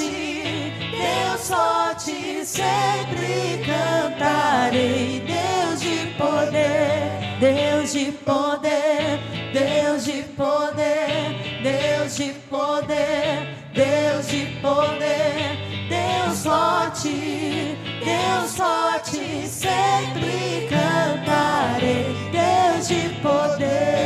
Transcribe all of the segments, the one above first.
Deus forte, sempre cantarei. Deus de poder, Deus de poder, Deus de poder, Deus de poder, Deus de poder, Deus forte, sempre cantarei. Deus de poder.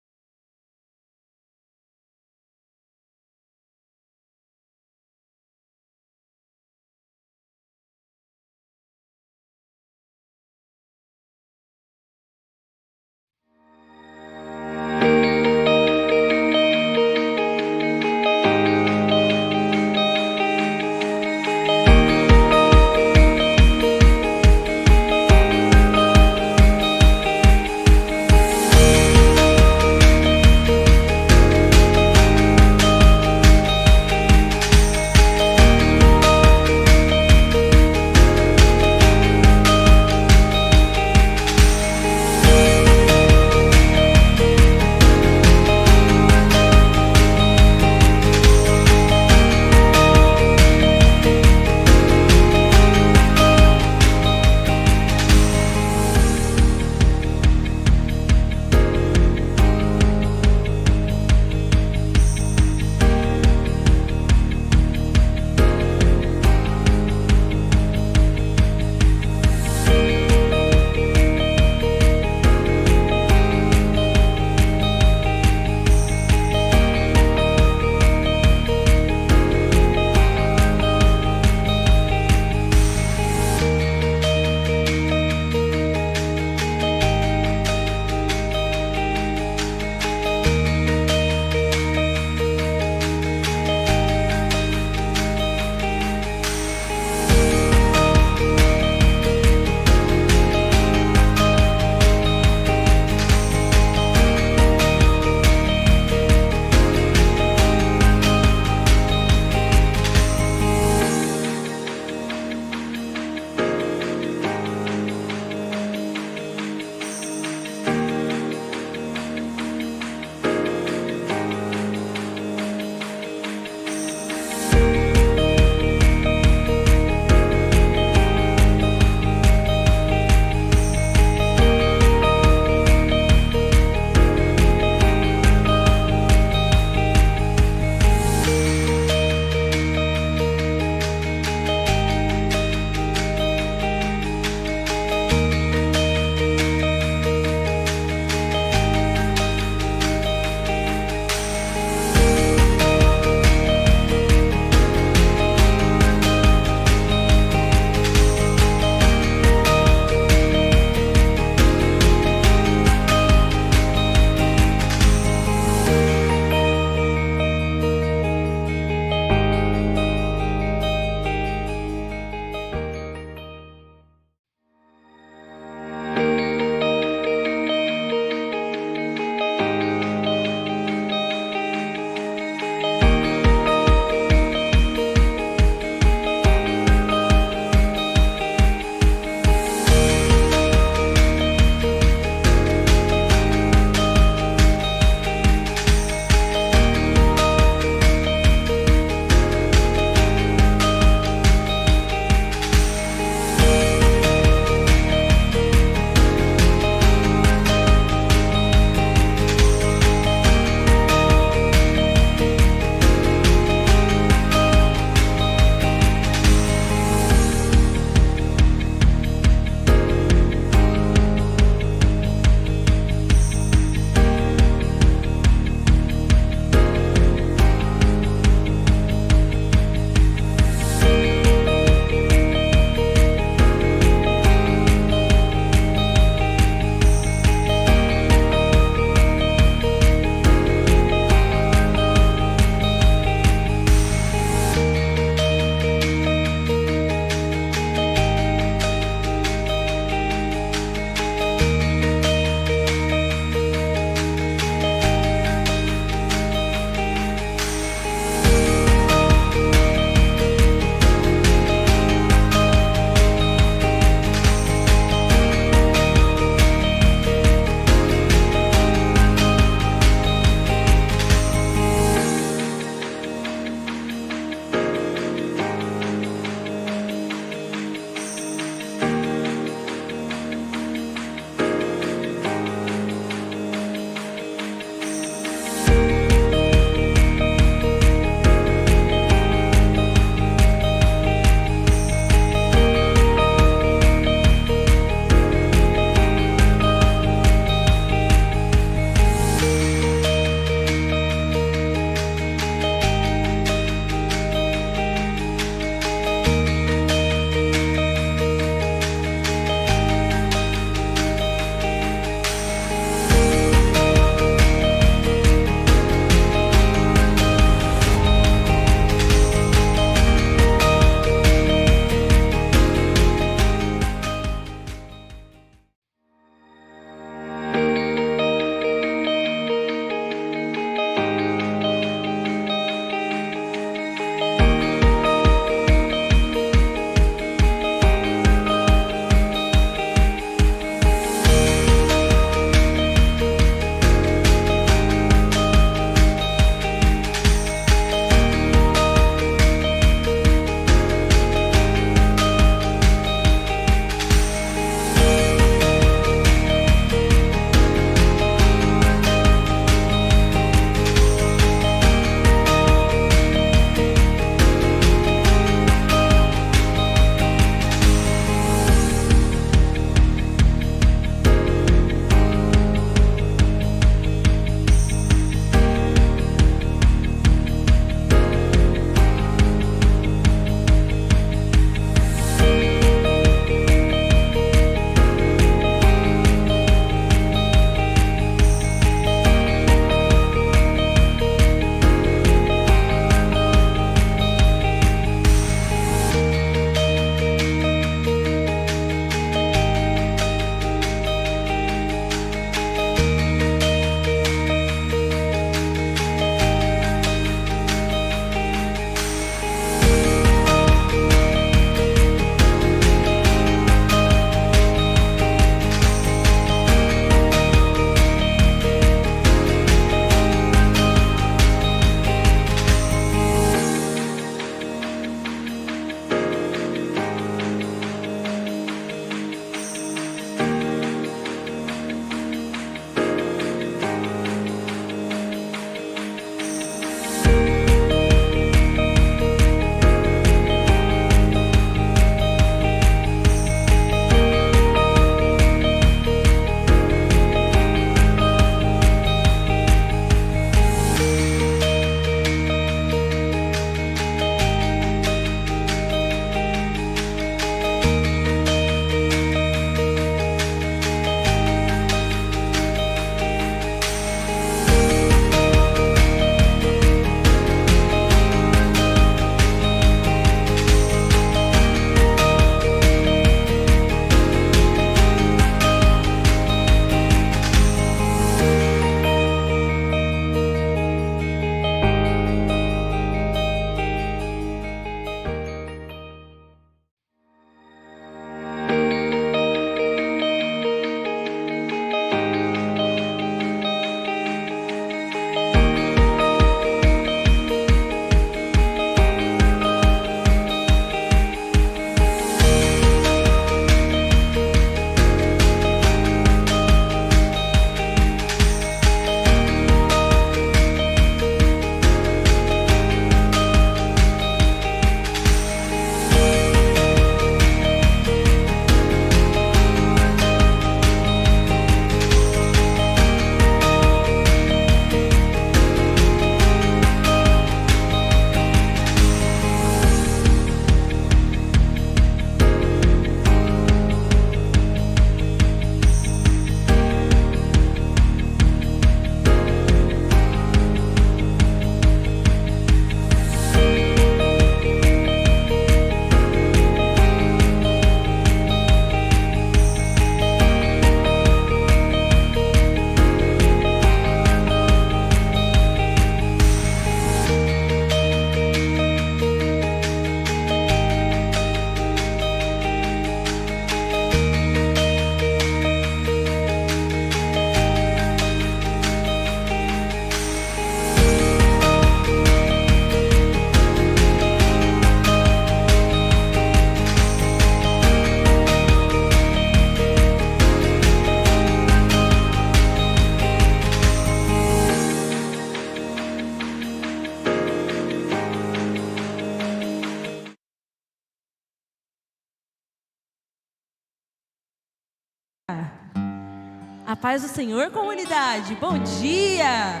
A paz do Senhor, comunidade, bom dia!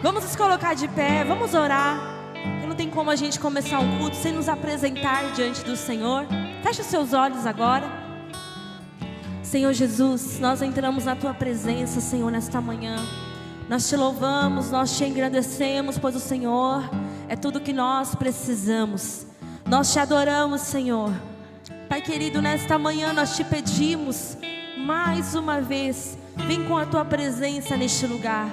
Vamos nos colocar de pé, vamos orar. Porque não tem como a gente começar um culto sem nos apresentar diante do Senhor. Feche os seus olhos agora. Senhor Jesus, nós entramos na Tua presença, Senhor, nesta manhã. Nós Te louvamos, nós Te engrandecemos, pois o Senhor é tudo que nós precisamos. Nós Te adoramos, Senhor. Pai querido, nesta manhã nós Te pedimos, mais uma vez, vem com a Tua presença neste lugar.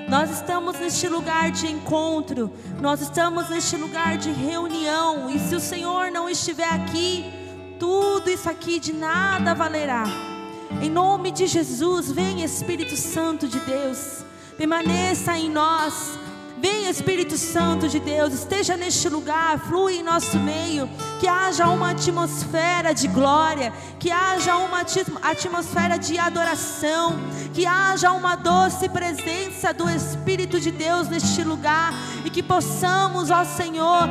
Nós estamos neste lugar de encontro, nós estamos neste lugar de reunião. E se o Senhor não estiver aqui, tudo isso aqui de nada valerá. Em nome de Jesus, vem Espírito Santo de Deus, permaneça em nós. Vem Espírito Santo de Deus, esteja neste lugar, flui em nosso meio. Que haja uma atmosfera de glória, que haja uma atmosfera de adoração, que haja uma doce presença do Espírito de Deus neste lugar. E que possamos, ó Senhor,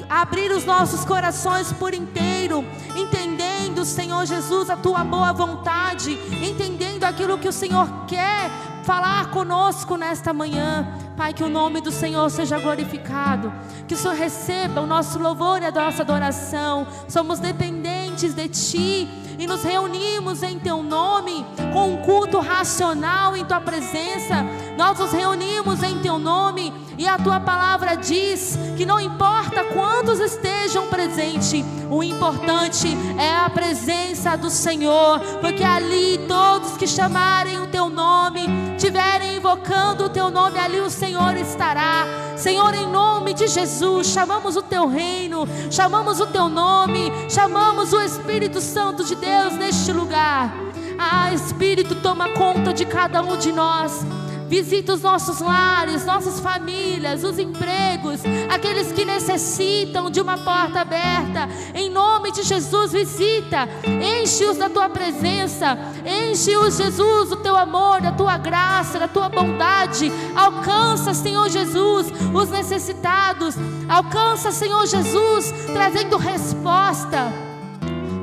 abrir os nossos corações por inteiro, entendendo, Senhor Jesus, a Tua boa vontade, entendendo aquilo que o Senhor quer falar conosco nesta manhã. Pai, que o nome do Senhor seja glorificado, que o Senhor receba o nosso louvor e a nossa adoração. Somos dependentes de Ti e nos reunimos em Teu nome, com um culto racional em Tua presença. Nós nos reunimos em Teu nome, e a Tua palavra diz que não importa quantos estejam presentes, o importante é a presença do Senhor, porque ali todos que chamarem o Teu nome, estiverem invocando o Teu nome, ali o Senhor estará. Senhor, em nome de Jesus, chamamos o Teu reino, chamamos o Teu nome, chamamos o Espírito Santo de Deus neste lugar. Ah, Espírito, toma conta de cada um de nós. Visita os nossos lares, nossas famílias, os empregos, aqueles que necessitam de uma porta aberta. Em nome de Jesus, visita, enche-os da Tua presença, enche-os, Jesus, do Teu amor, da Tua graça, da Tua bondade. Alcança, Senhor Jesus, os necessitados. Alcança, Senhor Jesus, trazendo resposta,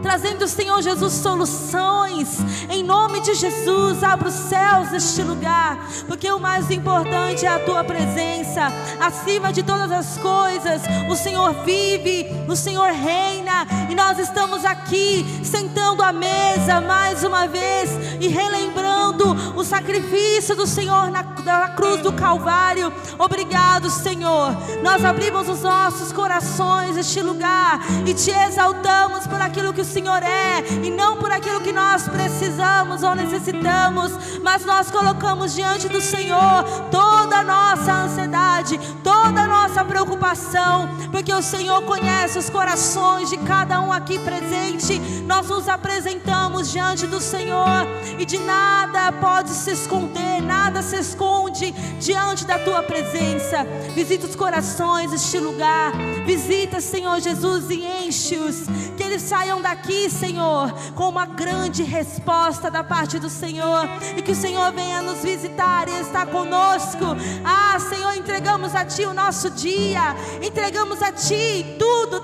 trazendo, Senhor Jesus, soluções. Em nome de Jesus, abra os céus neste lugar, porque o mais importante é a Tua presença. Acima de todas as coisas, o Senhor vive, o Senhor reina. E nós estamos aqui, sentando à mesa mais uma vez e relembrando o sacrifício do Senhor na cruz do Calvário. Obrigado, Senhor. Nós abrimos os nossos corações neste lugar e Te exaltamos por aquilo que o Senhor é, e não por aquilo que nós precisamos ou necessitamos, mas nós colocamos diante do Senhor toda a nossa ansiedade, toda a nossa preocupação, porque o Senhor conhece os corações de cada um aqui presente. Nós nos apresentamos diante do Senhor, e de nada pode se esconder, nada se esconde diante da Tua presença. Visita os corações deste lugar, visita, Senhor Jesus, e enche-os, que eles saiam daqui, Senhor, com uma grande resposta da parte do Senhor, e que o Senhor venha nos visitar e estar conosco. Ah, Senhor, entregamos a Ti o nosso dia, entregamos a Ti tudo,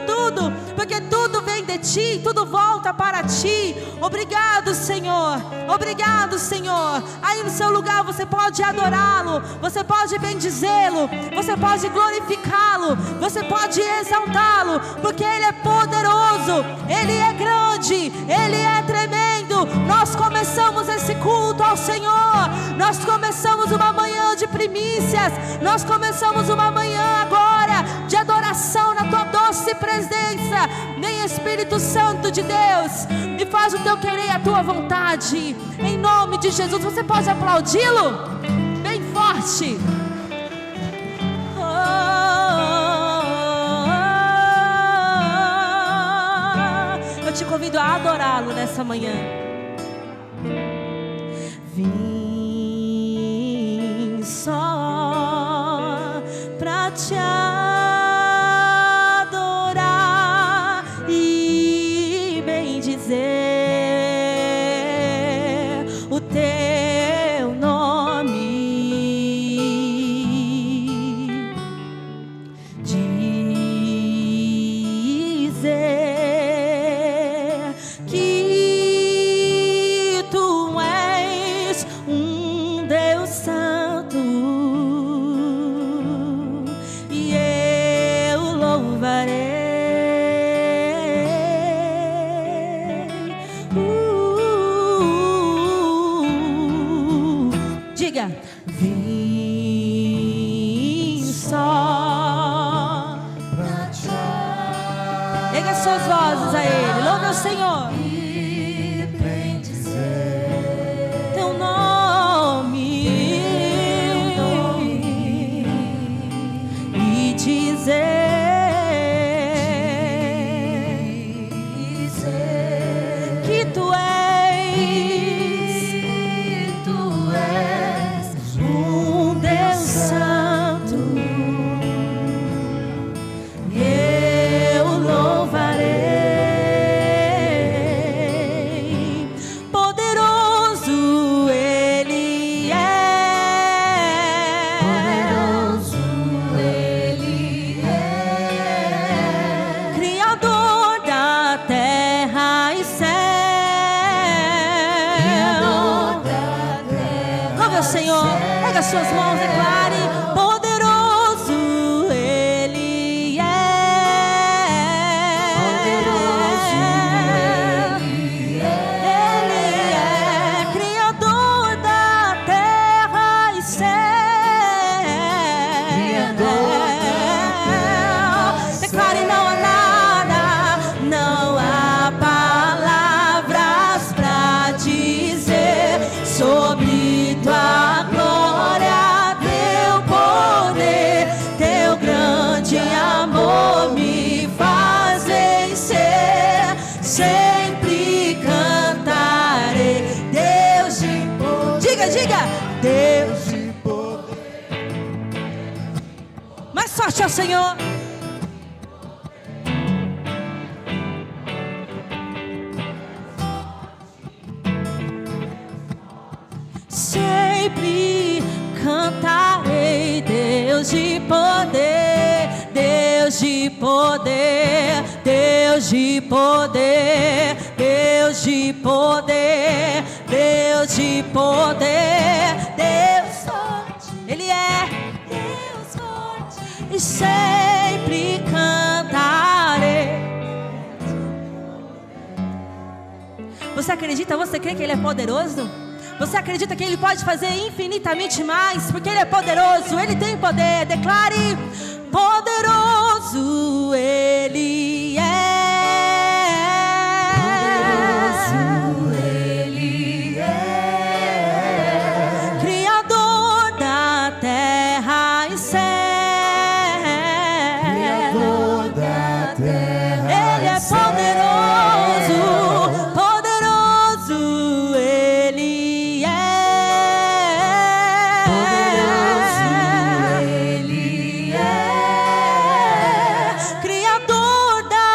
porque tudo vem de Ti, tudo volta para Ti. Obrigado, Senhor, obrigado, Senhor. Aí no seu lugar você pode adorá-lo, você pode bendizê-lo, você pode glorificá-lo, você pode exaltá-lo, porque Ele é poderoso, Ele é grande, Ele é tremendo. Nós começamos esse culto ao Senhor, nós começamos uma manhã de primícias, nós começamos uma manhã agora de adoração na Tua doce presença. Vem Espírito Santo de Deus e faz o Teu querer e a Tua vontade, em nome de Jesus. Você pode aplaudi-lo bem forte. Eu te convido a adorá-lo nessa manhã. Vim só pra Te adorar e bendizer o Teu nome. Dizer que Tu és as suas mãos, declare: poderoso Ele é. Poderoso Ele é, Criador da terra e céu. Declare: não há nada, não há palavras pra dizer sobre tua glória, teu poder, teu grande amor me fazem ser. Sempre cantarei, Deus de poder. Diga, diga, Deus de poder. Mais forte ao Senhor. Sempre cantarei, Deus de poder, Deus de poder, Deus de poder, Deus de poder, Deus de poder, Deus forte, Ele é Deus forte, e sempre cantarei. Você acredita, você crê que Ele é poderoso? Você acredita que Ele pode fazer infinitamente mais? Porque Ele é poderoso, Ele tem poder. Declare: poderoso Ele é. Poderoso Ele é, Criador da terra e céu. Criador da terra. Ele é poderoso, poderoso Ele é. Criador da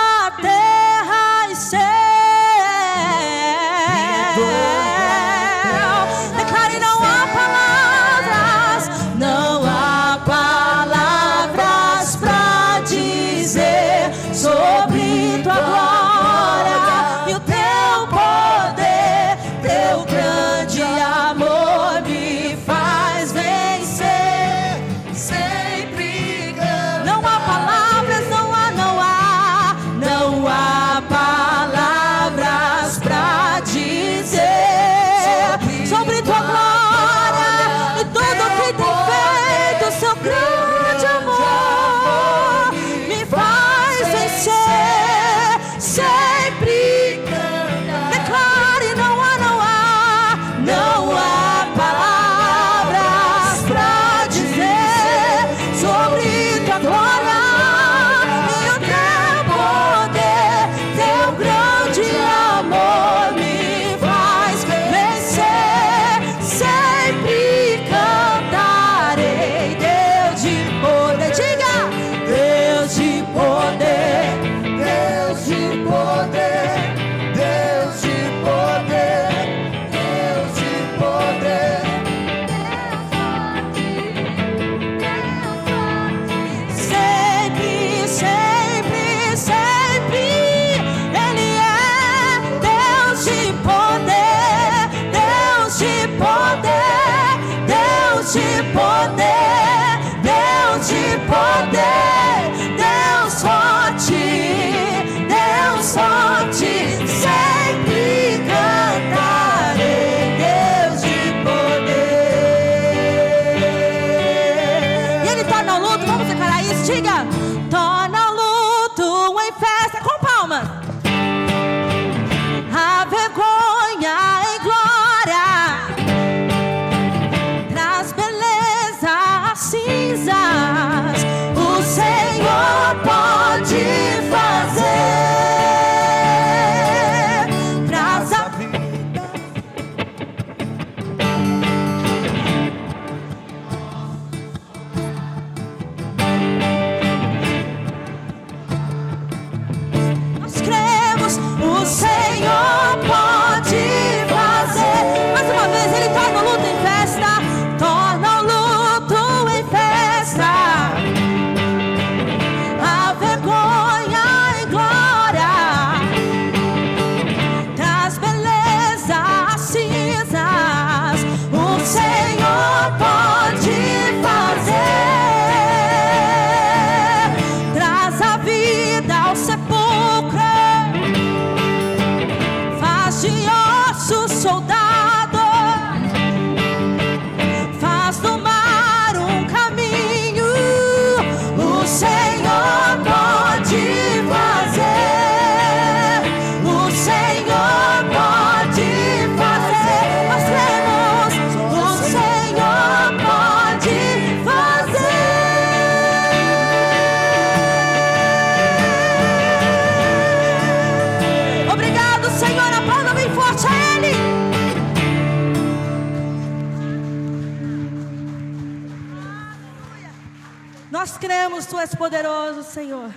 Nós cremos, Tu és poderoso, Senhor.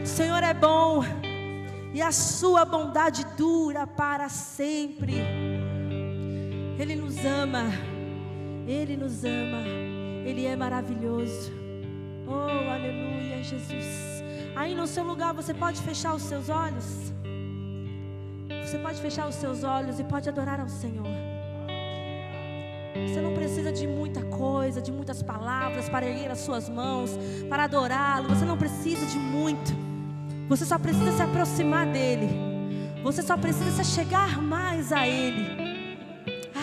O Senhor é bom e a Sua bondade dura para sempre. Ele nos ama, Ele nos ama, Ele é maravilhoso. Oh, aleluia, Jesus. Aí no seu lugar você pode fechar os seus olhos. Você pode fechar os seus olhos e pode adorar ao Senhor. Você não precisa de muita coisa, de muitas palavras para erguer as suas mãos, para adorá-lo. Você não precisa de muito. Você só precisa se aproximar dEle. Você só precisa se achegar mais a Ele.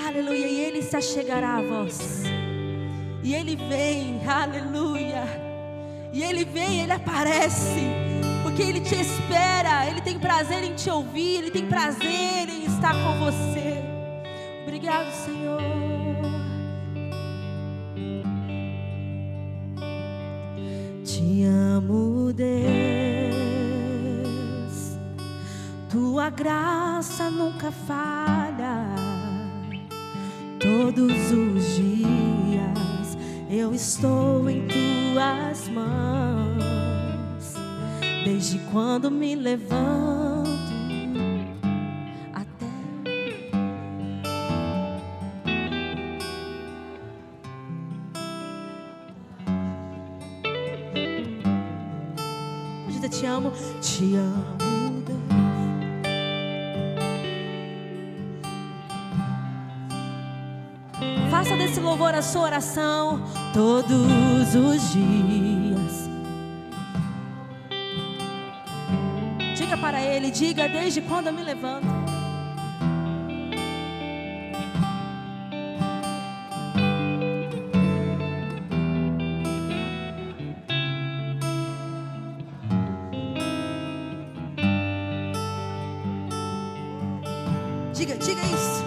Aleluia, e Ele se achegará a vós. E Ele vem, aleluia. E Ele vem, Ele aparece. Porque Ele te espera, Ele tem prazer em te ouvir, Ele tem prazer em estar com você. Obrigado, Senhor. Te amo, Deus. Tua graça nunca falha. Todos os dias eu estou em Tuas mãos. Desde quando me levanto até hoje eu te amo, Deus. Faça desse louvor a sua oração todos os dias. Diga para Ele, diga desde quando eu me levanto. Diga isso.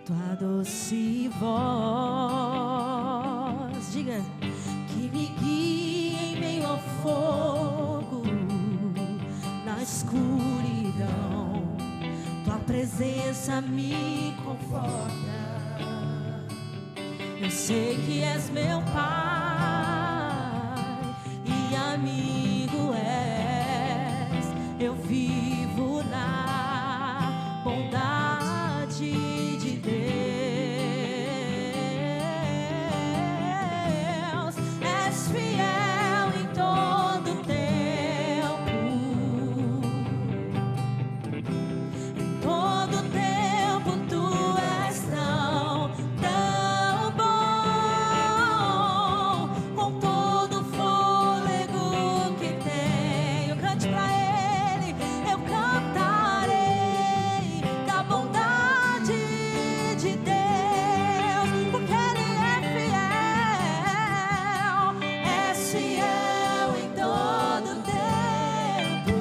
Tua doce voz, diga, que me guia em meio ao fogo, na escuridão. Tua presença me conforta. Eu sei que és meu Pai e amigo és. Eu vivo na bondade de Deus. És fiel em todo tempo. Em todo tempo Tu és tão bom. Com todo o fôlego que tenho, cante pra Ele, eu cantarei da bondade de Deus, porque Ele é fiel. És fiel em todo tempo.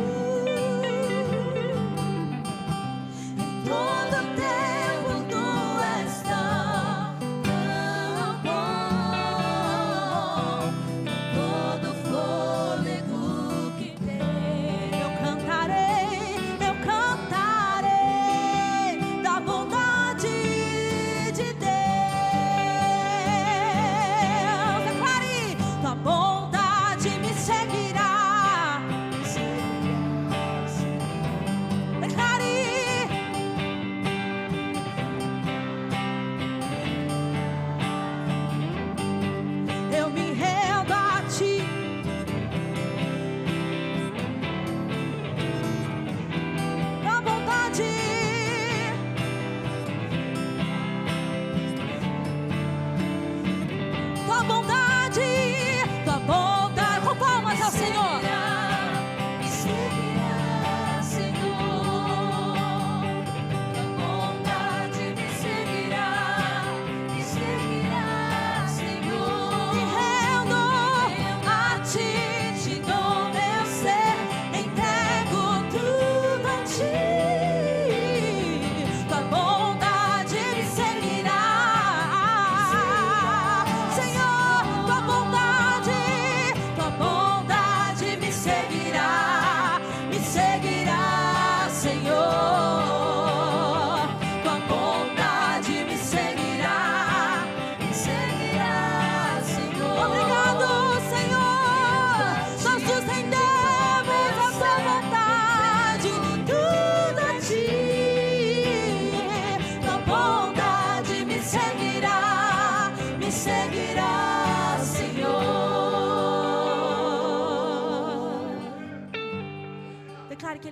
Em todo tempo Tu és tão bom. Todo fôlego que tenho, eu cantarei da bondade de Deus. Declare, tua bondade me seguirá. Declare, eu me rendo a Ti. Tua bondade, tua bondade, tua bondade. Com palmas ao Senhor. Me seguirá, Senhor. Tua bondade me seguirá, Senhor. Me rendo a Ti, te dou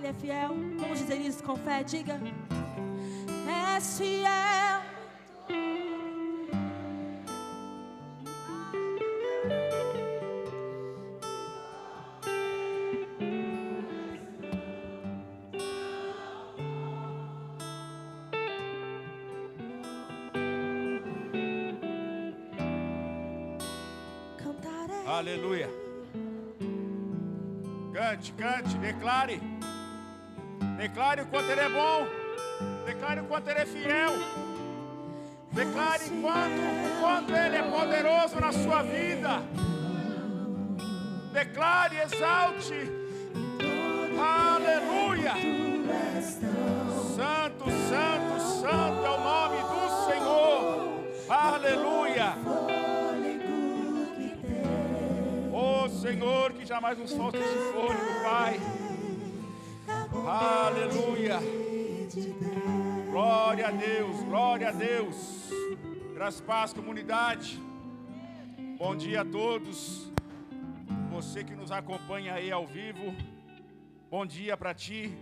Ele é fiel. Vamos dizer isso com fé, diga. És fiel. Cantarei. Aleluia. Cante, cante, declare. Declare o quanto Ele é bom. Declare o quanto Ele é fiel. Declare o quanto Ele é poderoso na sua vida. Declare, exalte. Aleluia. Santo, santo, santo é o nome do Senhor. Aleluia. Oh Senhor, que jamais nos falte esse fôlego, Pai. Aleluia. Glória a Deus, glória a Deus. Graças a paz, comunidade. Bom dia a todos. Você que nos acompanha aí ao vivo, bom dia para ti.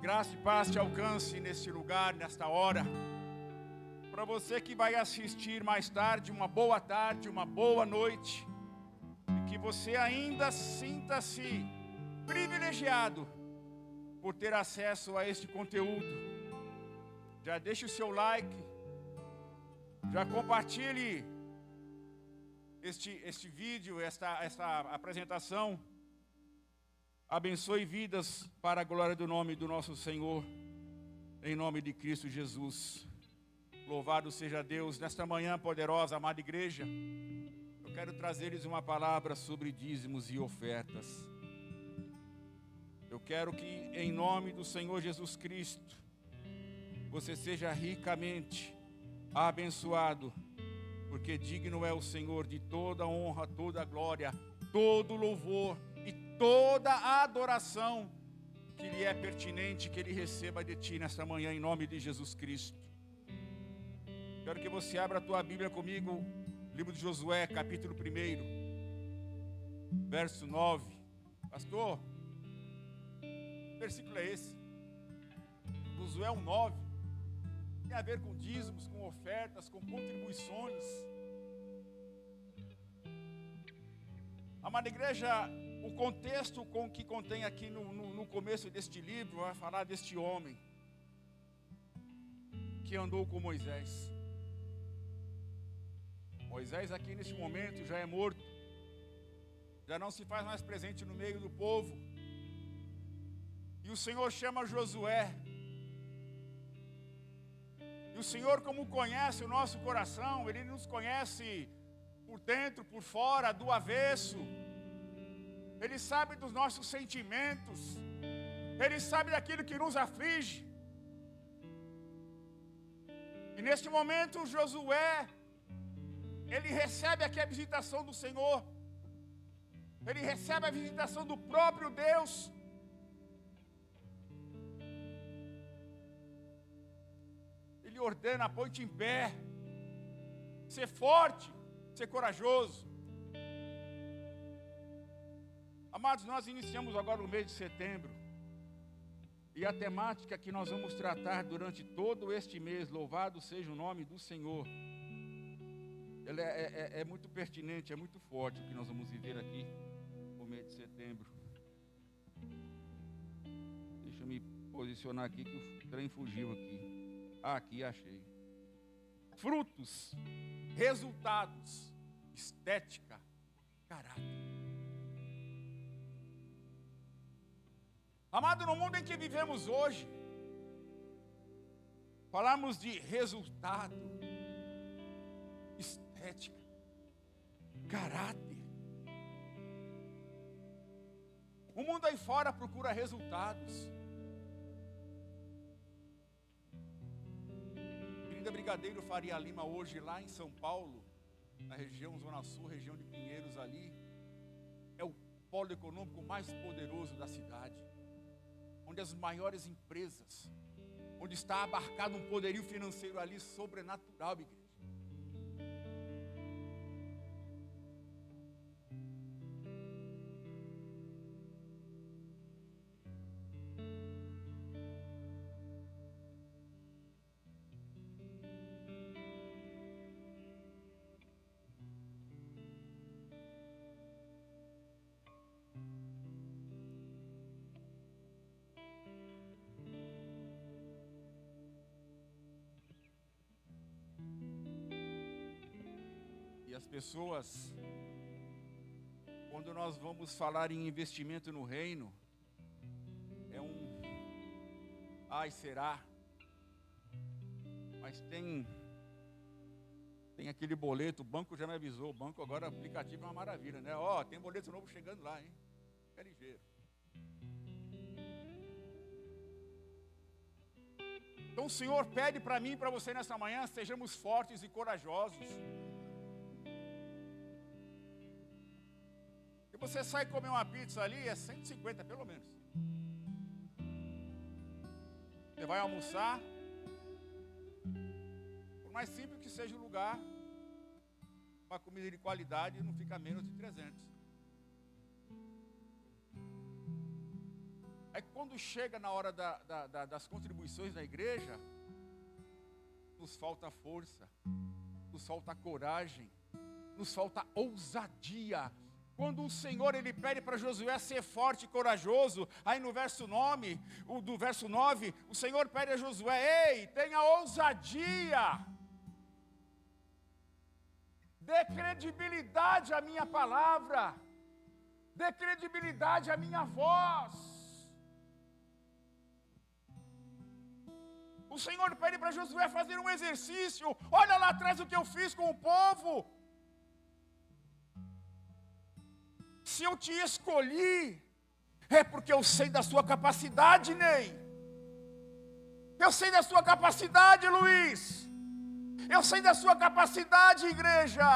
Graça e paz te alcance neste lugar, nesta hora. Para você que vai assistir mais tarde, uma boa tarde, uma boa noite. E que você ainda sinta-se privilegiado por ter acesso a este conteúdo. Já deixe o seu like, já compartilhe este vídeo, esta apresentação. Abençoe vidas para a glória do nome do nosso Senhor, em nome de Cristo Jesus. Louvado seja Deus. Nesta manhã poderosa, amada igreja, eu quero trazer-lhes uma palavra sobre dízimos e ofertas. Eu quero que, em nome do Senhor Jesus Cristo, você seja ricamente abençoado, porque digno é o Senhor de toda honra, toda glória, todo louvor e toda a adoração que lhe é pertinente, que Ele receba de ti nesta manhã, em nome de Jesus Cristo. Quero que você abra a tua Bíblia comigo, livro de Josué, capítulo 1, verso 9. Pastor, que versículo é esse? Josué 1:9. Tem a ver com dízimos, com ofertas, com contribuições. Amada igreja, o contexto que contém aqui no começo deste livro vai falar deste homem que andou com Moisés. Moisés aqui neste momento já é morto, já não se faz mais presente no meio do povo. E o Senhor chama Josué. E o Senhor, como conhece o nosso coração, Ele nos conhece por dentro, por fora, do avesso. Ele sabe dos nossos sentimentos. Ele sabe daquilo que nos aflige. E neste momento Josué, ele recebe aqui a visitação do Senhor. Ele recebe a visitação do próprio Deus. Ele ordena, põe-te em pé. Ser forte, ser corajoso. Amados, nós iniciamos agora o mês de setembro. E a temática que nós vamos tratar durante todo este mês, louvado seja o nome do Senhor, ela é muito pertinente, é muito forte o que nós vamos viver aqui no mês de setembro. Deixa eu me posicionar aqui que o trem fugiu aqui. Aqui achei. Frutos, resultados, estética, caráter. Amado, no mundo em que vivemos hoje, falamos de resultado, estética, caráter. O mundo aí fora procura resultados. Querida Brigadeiro Faria Lima, hoje lá em São Paulo, na região Zona Sul, região de Pinheiros ali, é o polo econômico mais poderoso da cidade, onde as maiores empresas, onde está abarcado um poderio financeiro ali sobrenatural, igreja. as pessoas, quando nós vamos falar em investimento no reino, ai, será? Mas tem aquele boleto, o banco já me avisou, o banco agora, o aplicativo é uma maravilha, né? Ó, tem boleto novo chegando lá, hein? Fica ligeiro. Então o Senhor pede para mim e para você nessa manhã, sejamos fortes e corajosos. Se você sai comer uma pizza ali, é 150 pelo menos. Você vai almoçar, por mais simples que seja o lugar, uma comida de qualidade não fica menos de 300. Aí quando chega na hora das contribuições da igreja, nos falta força, nos falta coragem, nos falta ousadia. Quando o Senhor ele pede para Josué ser forte e corajoso, aí no verso 9, o Senhor pede a Josué: ei, tenha ousadia, dê credibilidade à minha palavra, dê credibilidade à minha voz. O Senhor pede para Josué fazer um exercício. Olha lá atrás o que eu fiz com o povo. Se eu te escolhi, é porque eu sei da sua capacidade, Ney. Eu sei da sua capacidade, Luiz. Eu sei da sua capacidade, igreja.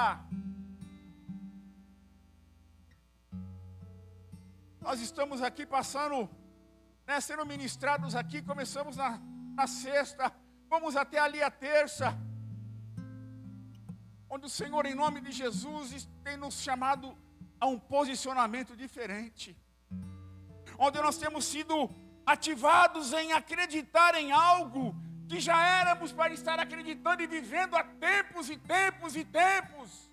Nós estamos aqui passando, sendo ministrados aqui. Começamos na sexta, vamos até ali a terça, onde o Senhor, em nome de Jesus, tem nos chamado a um posicionamento diferente, onde nós temos sido ativados em acreditar em algo que já éramos para estar acreditando e vivendo há tempos e tempos e tempos.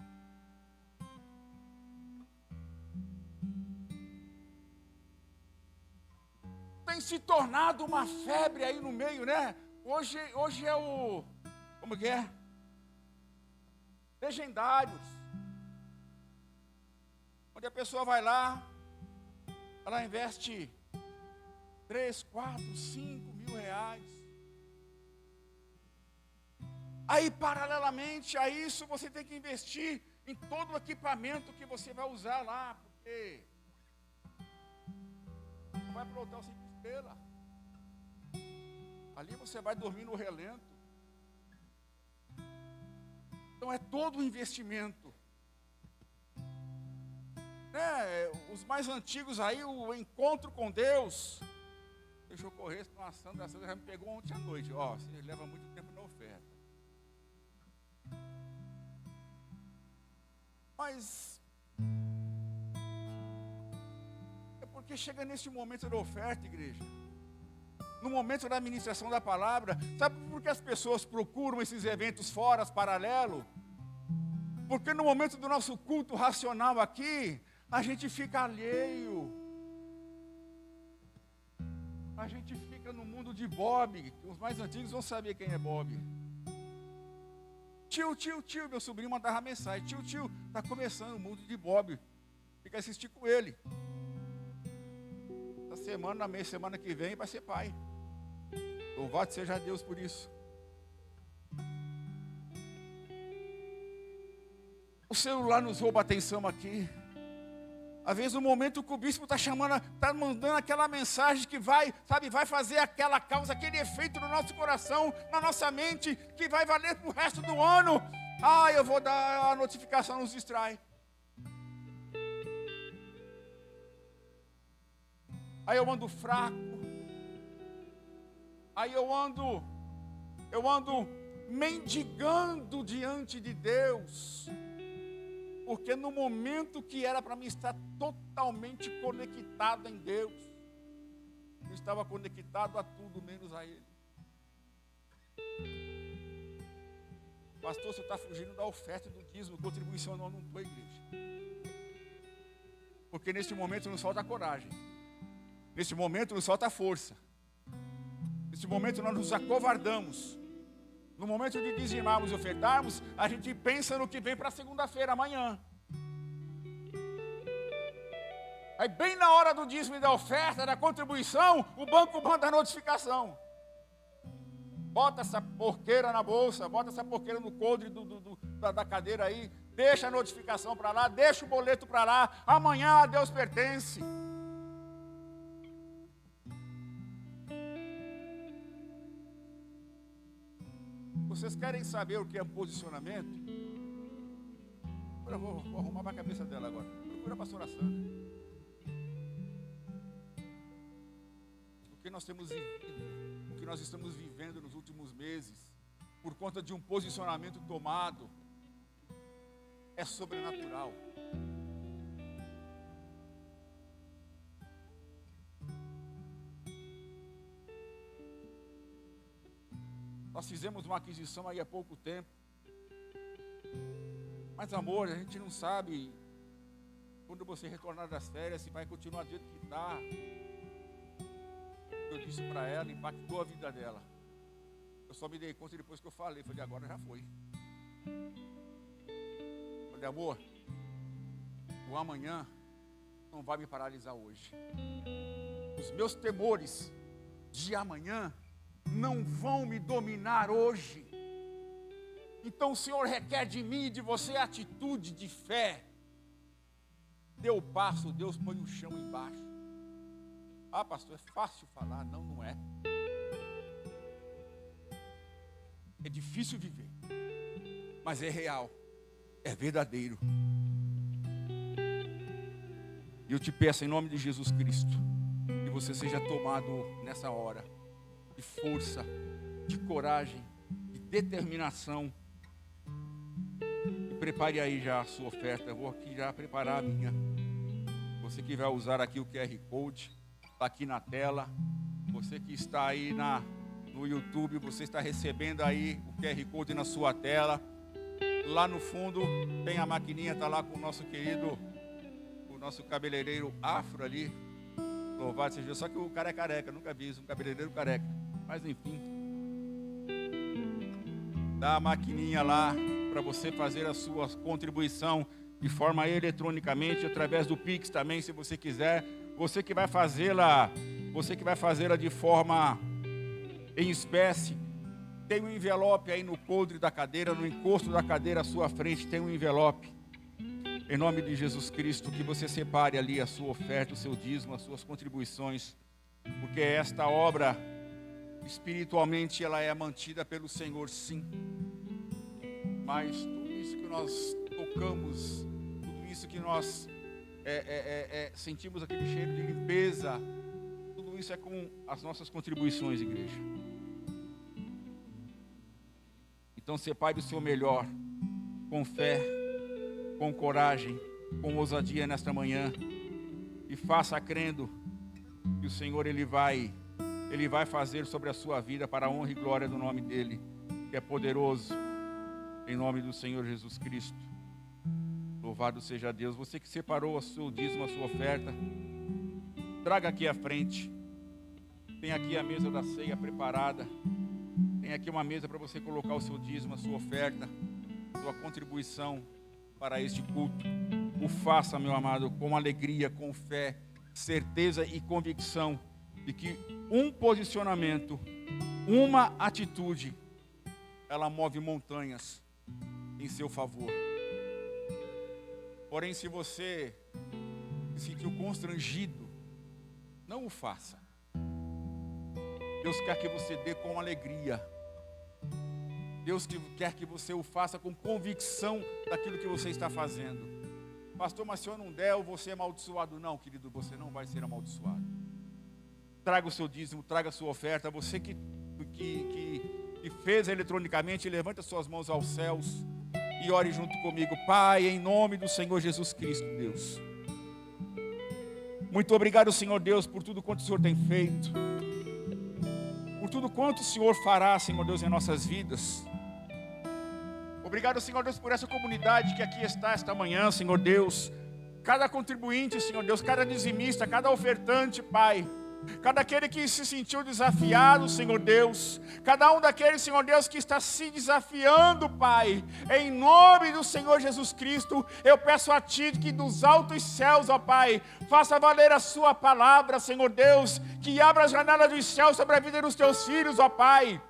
Tem se tornado uma febre aí no meio, né? Hoje é o... como que é? Legendários. Onde a pessoa vai lá, ela investe 3, 4, 5 mil reais. Aí, paralelamente a isso, você tem que investir em todo o equipamento que você vai usar lá, porque não vai para o hotel 5 estrelas. Ali você vai dormir no relento. Então é todo um investimento. Os mais antigos aí, o encontro com Deus. Deixa eu correr, senão a Sandra já me pegou ontem à noite. Você leva muito tempo na oferta. Mas é porque chega nesse momento da oferta, igreja, no momento da administração da palavra. Sabe por que as pessoas procuram esses eventos fora, paralelo? Porque no momento do nosso culto racional aqui, a gente fica alheio. A gente fica no mundo de Bob. Os mais antigos vão saber quem é Bob. Tio, meu sobrinho mandava mensagem. Tio, está começando o mundo de Bob. Fica assistir com ele. Essa semana, na semana que vem, vai ser pai. Louvado seja Deus por isso. O celular nos rouba a atenção aqui. Às vezes no momento que o bispo está chamando, está mandando aquela mensagem que vai fazer aquela causa, aquele efeito no nosso coração, na nossa mente, que vai valer para o resto do ano. Eu vou dar a notificação, nos distrai. Aí eu ando fraco. Aí eu ando mendigando diante de Deus. Porque no momento que era para mim estar totalmente conectado em Deus, eu estava conectado a tudo, menos a Ele. Pastor, você está fugindo da oferta do dízimo, contribuição. Não estou, igreja. Porque neste momento nos falta coragem. Neste momento nos falta força. Neste momento nós nos acovardamos. No momento de dizimarmos e ofertarmos, a gente pensa no que vem para segunda-feira, amanhã. Aí bem na hora do dízimo e da oferta, da contribuição, o banco manda a notificação. Bota essa porqueira na bolsa, bota essa porqueira no coldre da cadeira aí, deixa a notificação para lá, deixa o boleto para lá, amanhã a Deus pertence. Vocês querem saber o que é posicionamento? Eu vou arrumar para a cabeça dela agora. Procura a pastora Sandra. O que nós temos vivido, o que nós estamos vivendo nos últimos meses, por conta de um posicionamento tomado, é sobrenatural. Nós fizemos uma aquisição aí há pouco tempo. Mas amor, a gente não sabe quando você retornar das férias se vai continuar do jeito que está. Eu disse para ela, impactou a vida dela. Eu só me dei conta depois que eu falei. Falei, agora já foi. Falei, amor, o amanhã não vai me paralisar hoje. Os meus temores de amanhã não vão me dominar hoje. Então o Senhor requer de mim e de você atitude de fé. Dê o passo, Deus põe o chão embaixo. Ah, pastor, é fácil falar. Não, não é. É difícil viver, mas é real, é verdadeiro. E eu te peço em nome de Jesus Cristo, que você seja tomado nessa hora de força, de coragem, de determinação. E prepare aí já a sua oferta. Eu vou aqui já preparar a minha. Você que vai usar aqui o QR Code, está aqui na tela. Você que está aí no YouTube, você está recebendo aí o QR Code na sua tela. Lá no fundo tem a maquininha, está lá com o nosso querido, o nosso cabeleireiro afro ali. Louvado seja Deus. Só que o cara é careca, nunca vi isso, um cabeleireiro careca. Mas enfim, dá a maquininha lá para você fazer a sua contribuição de forma eletronicamente, através do Pix também, se você quiser. Você que vai fazê-la de forma em espécie, tem um envelope aí no coldre da cadeira, no encosto da cadeira à sua frente, tem um envelope. Em nome de Jesus Cristo, que você separe ali a sua oferta, o seu dízimo, as suas contribuições, porque esta obra, espiritualmente, ela é mantida pelo Senhor, sim. Mas tudo isso que nós tocamos, tudo isso que nós sentimos aquele cheiro de limpeza, tudo isso é com as nossas contribuições, igreja. Então separe o seu melhor, com fé, com coragem, com ousadia nesta manhã, e faça crendo que o Senhor Ele vai fazer sobre a sua vida para a honra e glória do nome dEle, que é poderoso, em nome do Senhor Jesus Cristo. Louvado seja Deus. Você que separou o seu dízimo, a sua oferta, traga aqui à frente. Tem aqui a mesa da ceia preparada. Tem aqui uma mesa para você colocar o seu dízimo, a sua oferta, sua contribuição para este culto. O faça, meu amado, com alegria, com fé, certeza e convicção de que um posicionamento, uma atitude, ela move montanhas em seu favor. Porém, se você se sentiu constrangido, não o faça. Deus quer que você dê com alegria. Deus quer que você o faça com convicção daquilo que você está fazendo. Pastor, mas se eu não der, eu vou ser amaldiçoado. Não, querido, você não vai ser amaldiçoado. Traga o seu dízimo, traga a sua oferta. Você que fez eletronicamente, levanta suas mãos aos céus e ore junto comigo. Pai, em nome do Senhor Jesus Cristo, Deus. Muito obrigado, Senhor Deus, por tudo quanto o Senhor tem feito. Por tudo quanto o Senhor fará, Senhor Deus, em nossas vidas. Obrigado, Senhor Deus, por essa comunidade que aqui está esta manhã, Senhor Deus. Cada contribuinte, Senhor Deus, cada dizimista, cada ofertante, Pai. cada aquele que se sentiu desafiado, Senhor Deus, cada um daqueles, Senhor Deus, que está se desafiando, Pai, em nome do Senhor Jesus Cristo, eu peço a Ti que dos altos céus, ó Pai, faça valer a Sua palavra, Senhor Deus, que abra as janelas dos céus sobre a vida dos Teus filhos, ó Pai.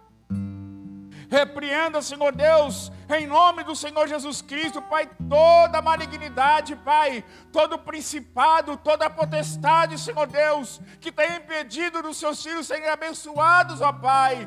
Repreenda, Senhor Deus, em nome do Senhor Jesus Cristo, Pai, toda malignidade, Pai, todo principado, toda potestade, Senhor Deus, que tem impedido dos seus filhos serem abençoados, ó Pai.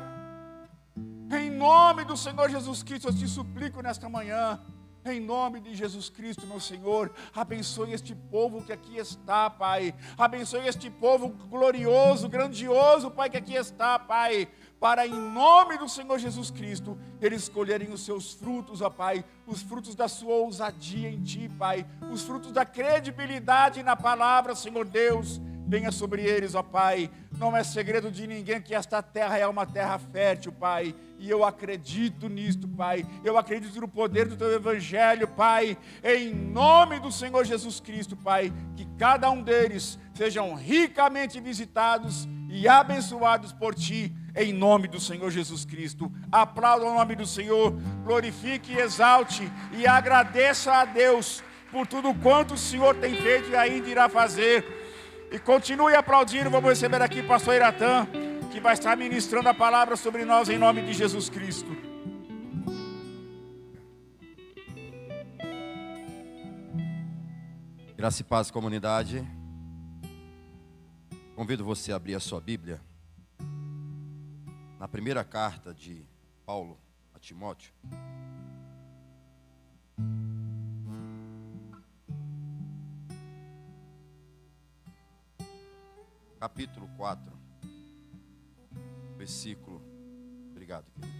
Em nome do Senhor Jesus Cristo, eu te suplico nesta manhã, em nome de Jesus Cristo, meu Senhor, abençoe este povo que aqui está, Pai. Abençoe este povo glorioso, grandioso, Pai, que aqui está, Pai. Para, em nome do Senhor Jesus Cristo, eles escolherem os seus frutos, ó Pai, os frutos da sua ousadia em Ti, Pai, os frutos da credibilidade na palavra, Senhor Deus, venha sobre eles, ó Pai. Não é segredo de ninguém que esta terra é uma terra fértil, Pai, e eu acredito nisto, Pai, eu acredito no poder do Teu Evangelho, Pai, em nome do Senhor Jesus Cristo, Pai, que cada um deles sejam ricamente visitados e abençoados por Ti, em nome do Senhor Jesus Cristo. Aplauda o nome do Senhor, glorifique e exalte e agradeça a Deus por tudo quanto o Senhor tem feito e ainda irá fazer. E continue aplaudindo. Vamos receber aqui o pastor Iratã, que vai estar ministrando a palavra sobre nós em nome de Jesus Cristo. Graça e paz, comunidade. Convido você a abrir a sua Bíblia na primeira carta de Paulo a Timóteo. Capítulo 4, versículo, obrigado, querido.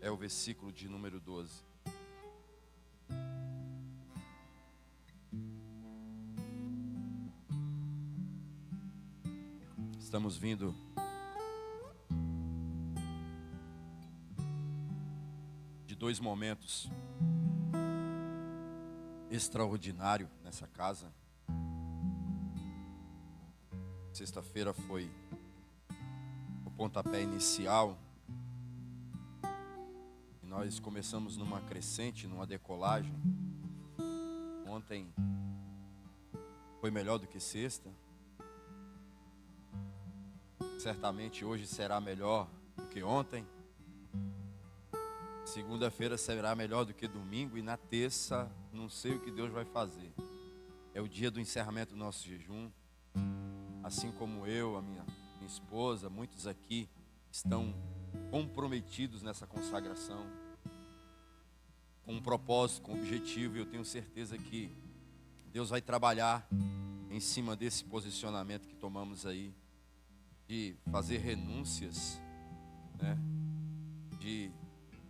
É o versículo de número 12. Estamos vindo de dois momentos extraordinários nessa casa. Sexta-feira foi o pontapé inicial e nós começamos numa crescente, numa decolagem. Ontem foi melhor do que sexta. Certamente hoje será melhor do que ontem. Segunda-feira será melhor do que domingo. E na terça, não sei o que Deus vai fazer. É o dia do encerramento do nosso jejum. Assim como eu, a minha esposa, muitos aqui estão comprometidos nessa consagração, com um propósito, com um objetivo. E eu tenho certeza que Deus vai trabalhar em cima desse posicionamento que tomamos aí, de fazer renúncias, né? De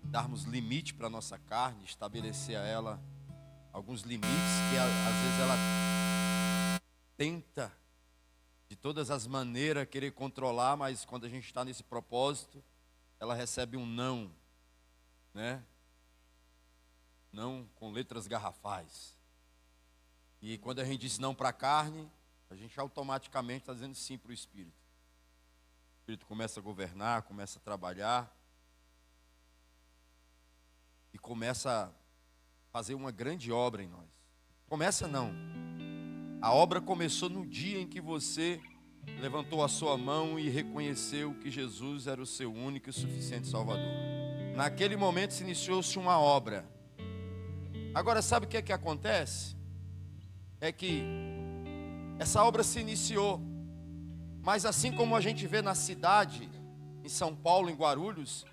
darmos limite para a nossa carne, estabelecer a ela alguns limites que às vezes ela tenta de todas as maneiras querer controlar, mas quando a gente está nesse propósito, ela recebe um não, né? Não com letras garrafais. E quando a gente diz não para a carne, a gente automaticamente está dizendo sim para o Espírito. O Espírito começa a governar, começa a trabalhar e começa a fazer uma grande obra em nós. Começa não. A obra começou no dia em que você levantou a sua mão e reconheceu que Jesus era o seu único e suficiente Salvador. Naquele momento se iniciou-se uma obra. Agora sabe o que é que acontece? É que essa obra se iniciou, mas assim como a gente vê na cidade, em São Paulo, em Guarulhos,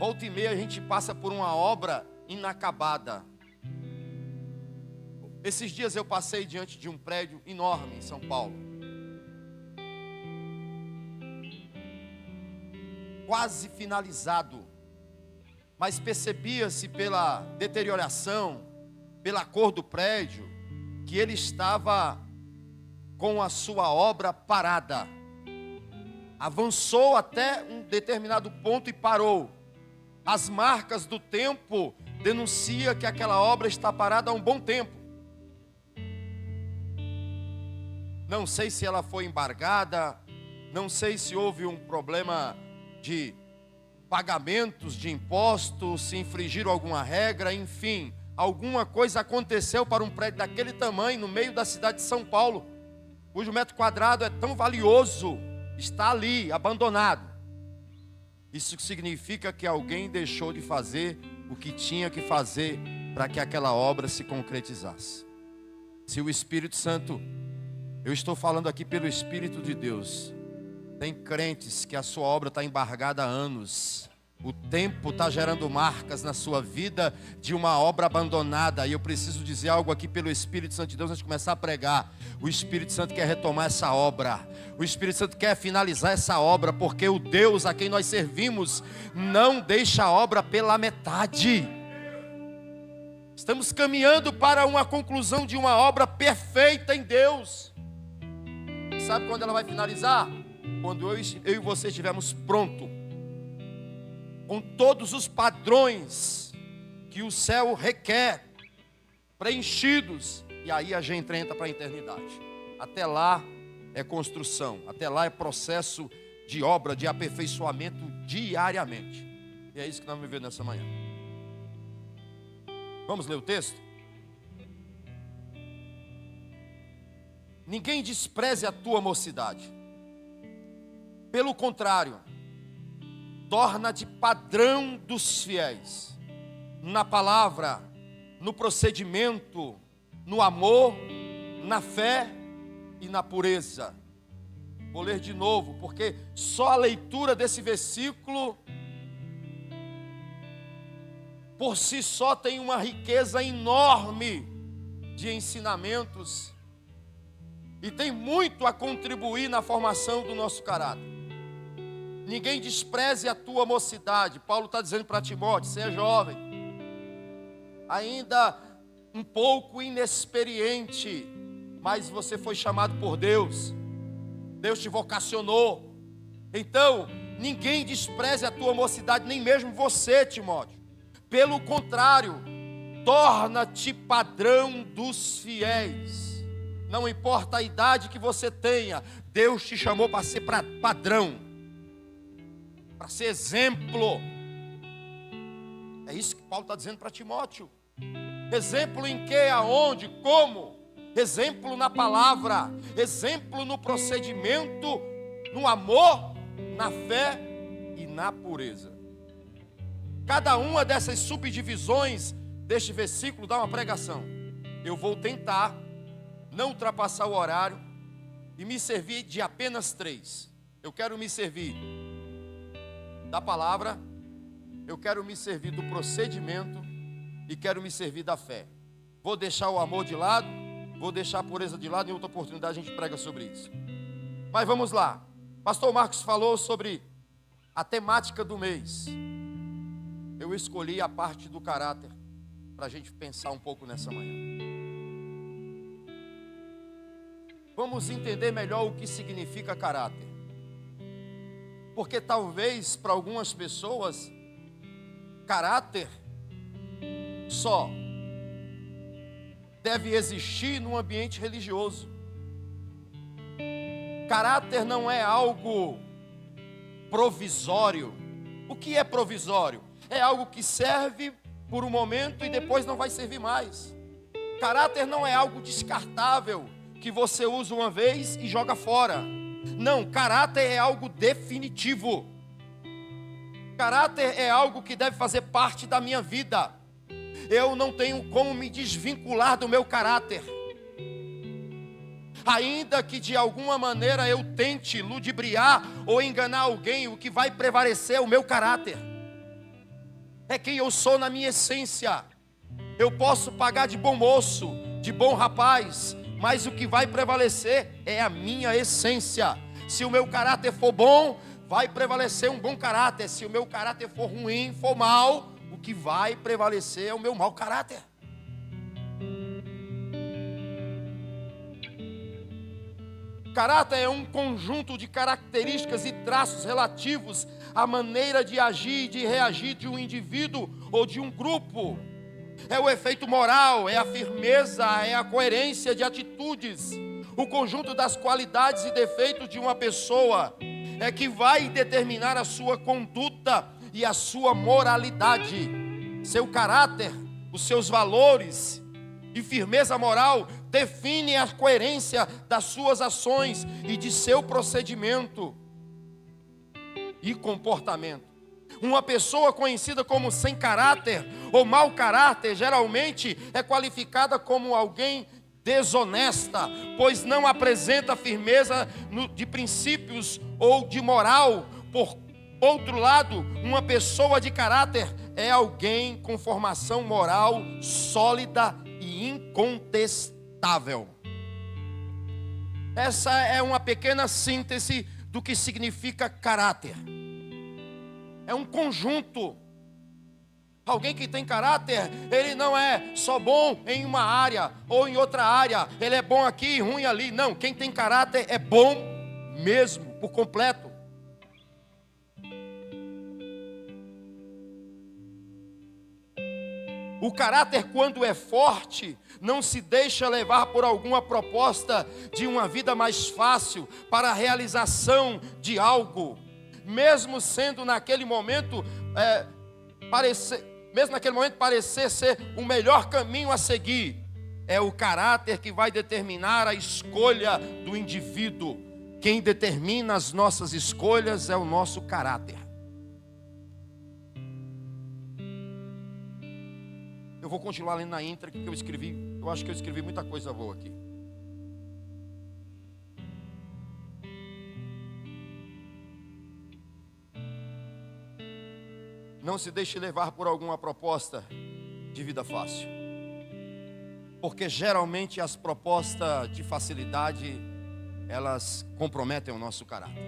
volta e meia a gente passa por uma obra inacabada. Esses dias eu passei diante de um prédio enorme em São Paulo, quase finalizado, mas percebia-se pela deterioração, pela cor do prédio, que ele estava com a sua obra parada. Avançou até um determinado ponto e parou. As marcas do tempo denunciam que aquela obra está parada há um bom tempo. não sei se ela foi embargada, não sei se houve um problema de pagamentos de impostos, se infringiram alguma regra, enfim, alguma coisa aconteceu para um prédio daquele tamanho no meio da cidade de São Paulo, cujo metro quadrado é tão valioso, está ali, abandonado. Isso significa que alguém deixou de fazer o que tinha que fazer para que aquela obra se concretizasse. Se o Espírito Santo, eu estou falando aqui pelo Espírito de Deus, tem crentes que a sua obra está embargada há anos. O tempo está gerando marcas na sua vida de uma obra abandonada. E eu preciso dizer algo aqui pelo Espírito Santo de Deus antes de começar a pregar. O Espírito Santo quer retomar essa obra. O Espírito Santo quer finalizar essa obra, porque o Deus a quem nós servimos não deixa a obra pela metade. Estamos caminhando para uma conclusão de uma obra perfeita em Deus. Sabe quando ela vai finalizar? Quando eu e você estivermos prontos, com todos os padrões que o céu requer, preenchidos, e aí a gente entra para a eternidade. Até lá é construção, até lá é processo de obra, de aperfeiçoamento diariamente. E é isso que nós vamos ver nessa manhã. Vamos ler o texto? Ninguém despreze a tua mocidade. Pelo contrário, torna-te padrão dos fiéis, na palavra, no procedimento, no amor, na fé e na pureza. Vou ler de novo, porque só a leitura desse versículo, por si só, tem uma riqueza enorme de ensinamentos, e tem muito a contribuir na formação do nosso caráter. Ninguém despreze a tua mocidade. Paulo está dizendo para Timóteo, você é jovem, ainda um pouco inexperiente, mas você foi chamado por Deus, Deus te vocacionou. Então, ninguém despreze a tua mocidade, nem mesmo você, Timóteo. Pelo contrário, torna-te padrão dos fiéis. Não importa a idade que você tenha, Deus te chamou para ser padrão, para ser exemplo. É isso que Paulo está dizendo para Timóteo. Exemplo em que, aonde, como? Exemplo na palavra, exemplo no procedimento, no amor, na fé e na pureza. Cada uma dessas subdivisões deste versículo dá uma pregação. Eu vou tentar não ultrapassar o horário e me servir de apenas 3. Eu quero me servir da palavra, eu quero me servir do procedimento e quero me servir da fé. Vou deixar o amor de lado, vou deixar a pureza de lado, em outra oportunidade a gente prega sobre isso. Mas vamos lá. Pastor Marcos falou sobre a temática do mês. Eu escolhi a parte do caráter para a gente pensar um pouco nessa manhã. Vamos entender melhor o que significa caráter. Porque talvez para algumas pessoas, caráter só deve existir no ambiente religioso. Caráter não é algo provisório. O que é provisório? É algo que serve por um momento e depois não vai servir mais. Caráter não é algo descartável, que você usa uma vez e joga fora. Não, caráter é algo definitivo. Caráter é algo que deve fazer parte da minha vida. Eu não tenho como me desvincular do meu caráter. Ainda que de alguma maneira eu tente ludibriar ou enganar alguém, o que vai prevalecer é o meu caráter. É quem eu sou na minha essência. Eu posso pagar de bom moço, de bom rapaz, mas o que vai prevalecer é a minha essência. Se o meu caráter for bom, vai prevalecer um bom caráter. Se o meu caráter for ruim, for mal, o que vai prevalecer é o meu mau caráter. Caráter é um conjunto de características e traços relativos à maneira de agir e de reagir de um indivíduo ou de um grupo. É o efeito moral, é a firmeza, é a coerência de atitudes. O conjunto das qualidades e defeitos de uma pessoa é que vai determinar a sua conduta e a sua moralidade. Seu caráter, os seus valores e firmeza moral definem a coerência das suas ações e de seu procedimento e comportamento. Uma pessoa conhecida como sem caráter ou mau caráter geralmente é qualificada como alguém desonesta, pois não apresenta firmeza de princípios ou de moral. Por outro lado, uma pessoa de caráter é alguém com formação moral sólida e incontestável. Essa é uma pequena síntese do que significa caráter. É um conjunto. Alguém que tem caráter, ele não é só bom em uma área ou em outra área. Ele é bom aqui e ruim ali. Não, quem tem caráter é bom mesmo, por completo. O caráter, quando é forte, não se deixa levar por alguma proposta de uma vida mais fácil para a realização de algo. Mesmo sendo naquele momento parecer ser o melhor caminho a seguir, é o caráter que vai determinar a escolha do indivíduo. Quem determina as nossas escolhas é o nosso caráter. Eu vou continuar lendo na íntegra que eu escrevi. Eu acho que eu escrevi muita coisa boa aqui. Não se deixe levar por alguma proposta de vida fácil, porque geralmente as propostas de facilidade, elas comprometem o nosso caráter.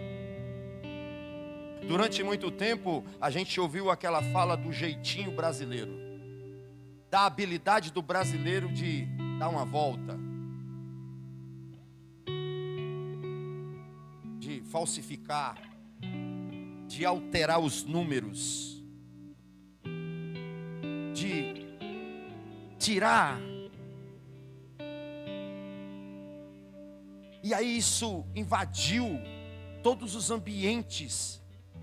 Durante muito tempo a gente ouviu aquela fala do jeitinho brasileiro, da habilidade do brasileiro de dar uma volta, de falsificar, de alterar os números, de tirar. E aí isso invadiu todos os ambientes.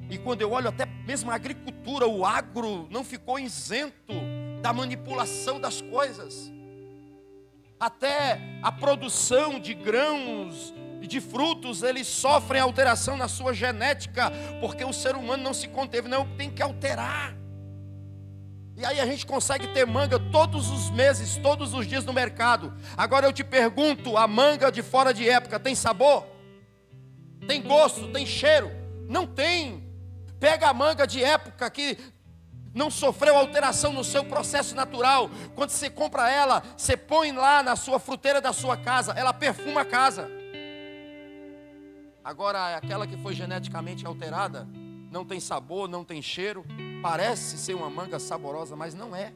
E quando eu olho até mesmo a agricultura, o agro não ficou isento da manipulação das coisas. Até a produção de grãos e de frutos, eles sofrem alteração na sua genética, porque o ser humano não se conteve, não, tem que alterar. E aí a gente consegue ter manga todos os meses, todos os dias no mercado. Agora eu te pergunto, a manga de fora de época tem sabor? Tem gosto? Tem cheiro? Não tem. Pega a manga de época que não sofreu alteração no seu processo natural. Quando você compra ela, você põe lá na sua fruteira da sua casa, ela perfuma a casa. Agora aquela que foi geneticamente alterada, não tem sabor, não tem cheiro, parece ser uma manga saborosa, mas não é.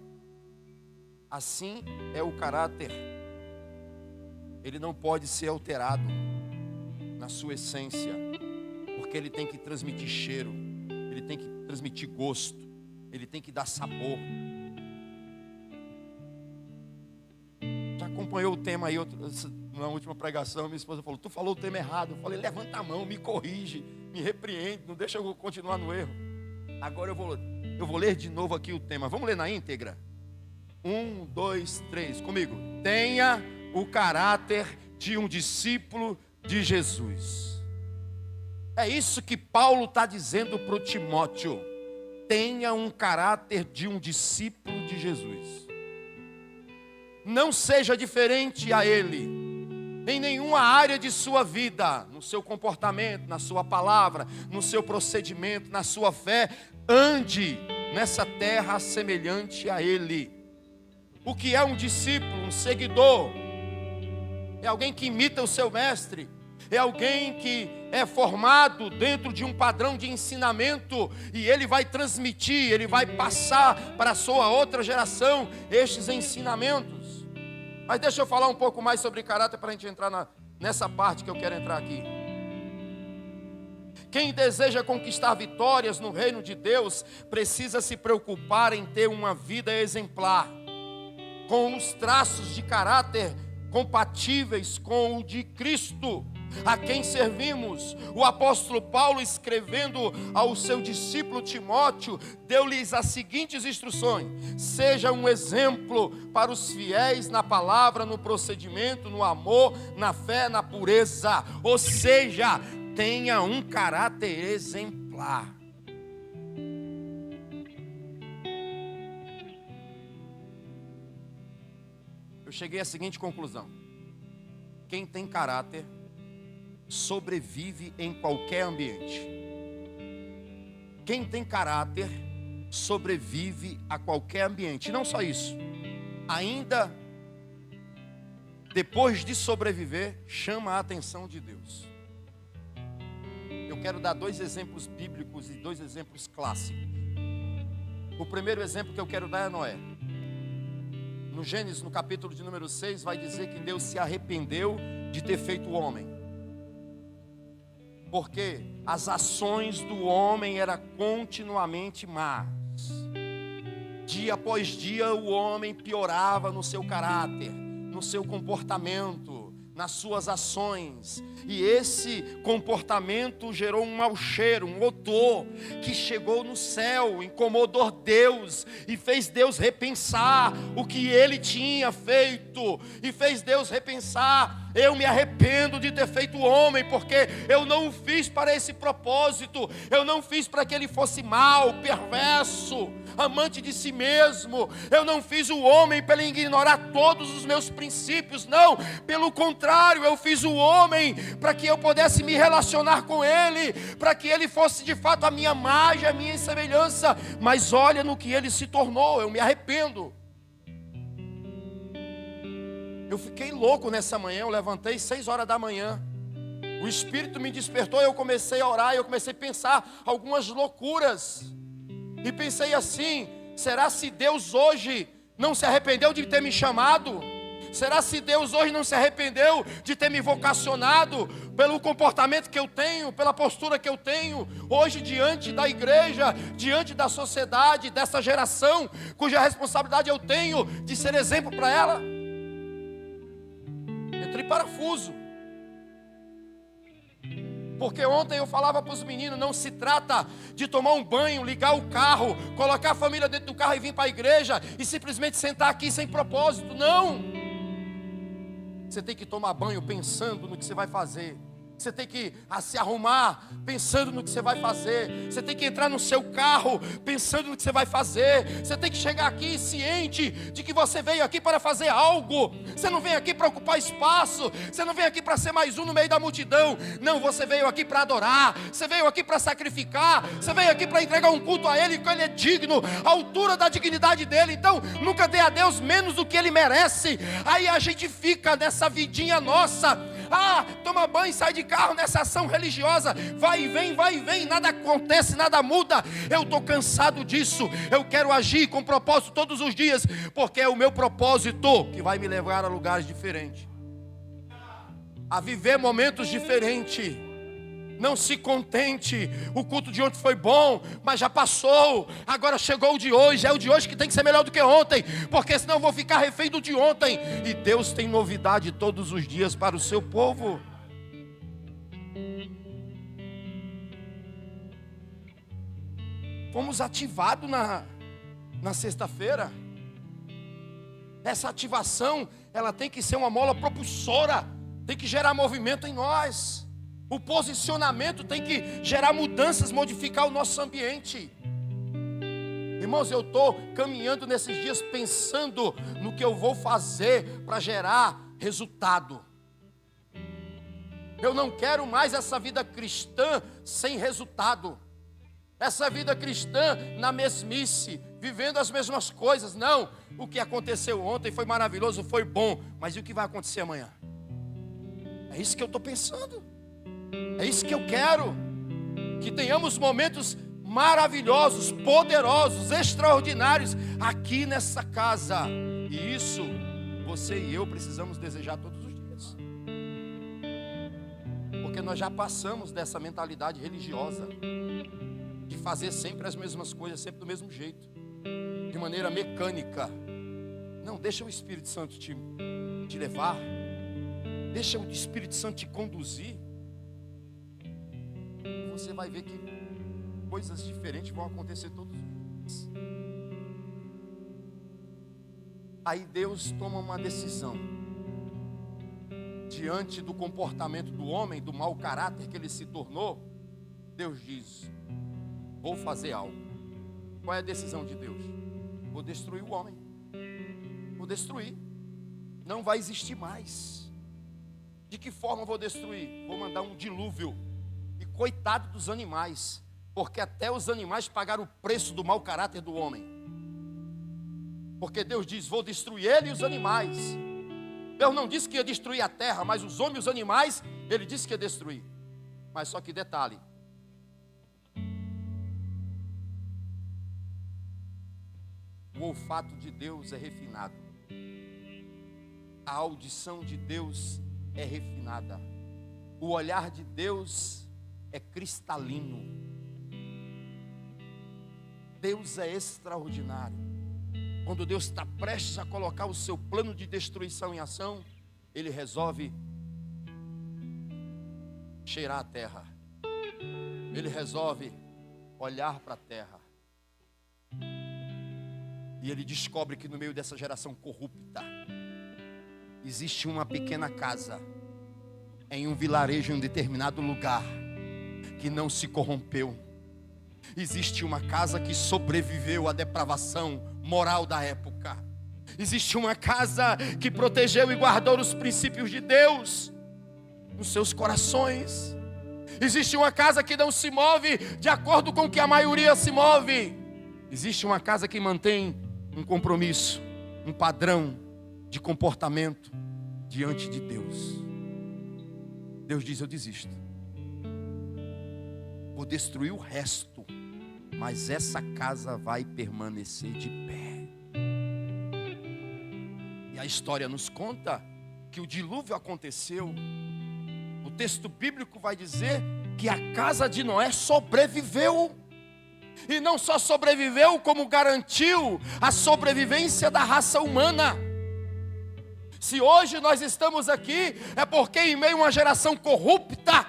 Assim é o caráter. Ele não pode ser alterado na sua essência, porque ele tem que transmitir cheiro, ele tem que transmitir gosto, ele tem que dar sabor. Já acompanhou o tema aí na última pregação? Minha esposa falou: tu falou o tema errado. Eu falei: levanta a mão, me corrige, me repreende, não deixa eu continuar no erro. Agora eu vou ler de novo aqui o tema. Vamos ler na íntegra? 1, 2, 3, comigo. Tenha o caráter de um discípulo de Jesus. É isso que Paulo está dizendo para o Timóteo. Tenha um caráter de um discípulo de Jesus. Não seja diferente a ele em nenhuma área de sua vida, no seu comportamento, na sua palavra, no seu procedimento, na sua fé. Ande nessa terra semelhante a ele. O que é um discípulo, um seguidor? É alguém que imita o seu mestre. É alguém que é formado dentro de um padrão de ensinamento e ele vai transmitir, ele vai passar para a sua outra geração estes ensinamentos. Mas deixa eu falar um pouco mais sobre caráter para a gente entrar nessa parte que eu quero entrar aqui. Quem deseja conquistar vitórias no reino de Deus precisa se preocupar em ter uma vida exemplar, com os traços de caráter compatíveis com o de Cristo, a quem servimos. O apóstolo Paulo, escrevendo ao seu discípulo Timóteo, deu-lhes as seguintes instruções: seja um exemplo para os fiéis na palavra, no procedimento, no amor, na fé, na pureza. Ou seja, tenha um caráter exemplar. Eu cheguei à seguinte conclusão: quem tem caráter sobrevive em qualquer ambiente. Quem tem caráter sobrevive a qualquer ambiente. E não só isso, ainda depois de sobreviver, chama a atenção de Deus. Eu quero dar 2 exemplos bíblicos e 2 exemplos clássicos. O primeiro exemplo que eu quero dar é Noé. No Gênesis, no capítulo de número 6, vai dizer que Deus se arrependeu de ter feito o homem, porque as ações do homem eram continuamente más. Dia após dia o homem piorava no seu caráter, no seu comportamento, nas suas ações. E esse comportamento gerou um mau cheiro, um odor que chegou no céu, incomodou Deus e fez Deus repensar o que ele tinha feito, e fez Deus repensar: eu me arrependo de ter feito o homem, porque eu não o fiz para esse propósito. Eu não fiz para que ele fosse mau, perverso, amante de si mesmo. Eu não fiz o homem para ele ignorar todos os meus princípios. Não, pelo contrário, eu fiz o homem para que eu pudesse me relacionar com ele, para que ele fosse de fato a minha imagem, a minha semelhança. Mas olha no que ele se tornou. Eu me arrependo. Eu fiquei louco nessa manhã. Eu levantei 6 horas da manhã. O Espírito me despertou. Eu comecei a orar. Eu comecei a pensar algumas loucuras. E pensei assim: será se Deus hoje não se arrependeu de ter me chamado? Será se Deus hoje não se arrependeu de ter me vocacionado pelo comportamento que eu tenho, pela postura que eu tenho hoje diante da igreja, diante da sociedade, dessa geração, cuja responsabilidade eu tenho de ser exemplo para ela? Entrei em parafuso. Porque ontem eu falava para os meninos: não se trata de tomar um banho, ligar o carro, colocar a família dentro do carro e vir para a igreja e simplesmente sentar aqui sem propósito. Não! Você tem que tomar banho pensando no que você vai fazer. Você tem que se arrumar pensando no que você vai fazer. Você tem que entrar no seu carro pensando no que você vai fazer. Você tem que chegar aqui ciente de que você veio aqui para fazer algo. Você não vem aqui para ocupar espaço. Você não vem aqui para ser mais um no meio da multidão. Não, você veio aqui para adorar. Você veio aqui para sacrificar. Você veio aqui para entregar um culto a Ele, que Ele é digno, à altura da dignidade dEle. Então, nunca dê a Deus menos do que Ele merece. Aí a gente fica nessa vidinha nossa. Toma banho, sai de carro nessa ação religiosa, vai e vem, nada acontece, nada muda. Eu estou cansado disso. Eu quero agir com propósito todos os dias, porque é o meu propósito que vai me levar a lugares diferentes, a viver momentos diferentes. Não se contente. O culto de ontem foi bom, mas já passou. Agora chegou o de hoje. É o de hoje que tem que ser melhor do que ontem, porque senão eu vou ficar refém do de ontem. E Deus tem novidade todos os dias para o seu povo. Fomos ativados na sexta-feira. Essa ativação, ela tem que ser uma mola propulsora, tem que gerar movimento em nós. O posicionamento tem que gerar mudanças, modificar o nosso ambiente. Irmãos, eu estou caminhando nesses dias pensando no que eu vou fazer para gerar resultado. Eu não quero mais essa vida cristã sem resultado. Essa vida cristã na mesmice, vivendo as mesmas coisas. Não, o que aconteceu ontem foi maravilhoso, foi bom, mas e o que vai acontecer amanhã? É isso que eu estou pensando. É isso que eu quero. Que tenhamos momentos maravilhosos, poderosos, extraordinários aqui nessa casa. E isso você e eu precisamos desejar todos os dias. Porque nós já passamos dessa mentalidade religiosa de fazer sempre as mesmas coisas, sempre do mesmo jeito, de maneira mecânica. Não, deixa o Espírito Santo te levar. Deixa o Espírito Santo te conduzir. Você vai ver que coisas diferentes vão acontecer todos os dias. Aí Deus toma uma decisão. Diante do comportamento do homem, do mau caráter que ele se tornou, Deus diz: vou fazer algo. Qual é a decisão de Deus? Vou destruir o homem. Vou destruir. Não vai existir mais. De que forma vou destruir? Vou mandar um dilúvio. E coitado dos animais, porque até os animais pagaram o preço do mau caráter do homem. Porque Deus diz: vou destruir ele e os animais. Deus não disse que ia destruir a terra, mas os homens e os animais, Ele disse que ia destruir. Mas só que detalhe: o olfato de Deus é refinado. A audição de Deus é refinada. O olhar de Deus é cristalino. Deus é extraordinário. Quando Deus está prestes a colocar o seu plano de destruição em ação, Ele resolve cheirar a terra. Ele resolve olhar para a terra. E Ele descobre que no meio dessa geração corrupta, existe uma pequena casa, em um vilarejo, em um determinado lugar, que não se corrompeu. Existe uma casa que sobreviveu à depravação moral da época. Existe uma casa que protegeu e guardou os princípios de Deus nos seus corações. Existe uma casa que não se move de acordo com o que a maioria se move. Existe uma casa que mantém um compromisso, um padrão de comportamento diante de Deus. Deus diz: eu desisto. Vou destruir o resto, mas essa casa vai permanecer de pé. E a história nos conta que o dilúvio aconteceu. O texto bíblico vai dizer que a casa de Noé sobreviveu. E não só sobreviveu, como garantiu a sobrevivência da raça humana. Se hoje nós estamos aqui, é porque em meio a uma geração corrupta,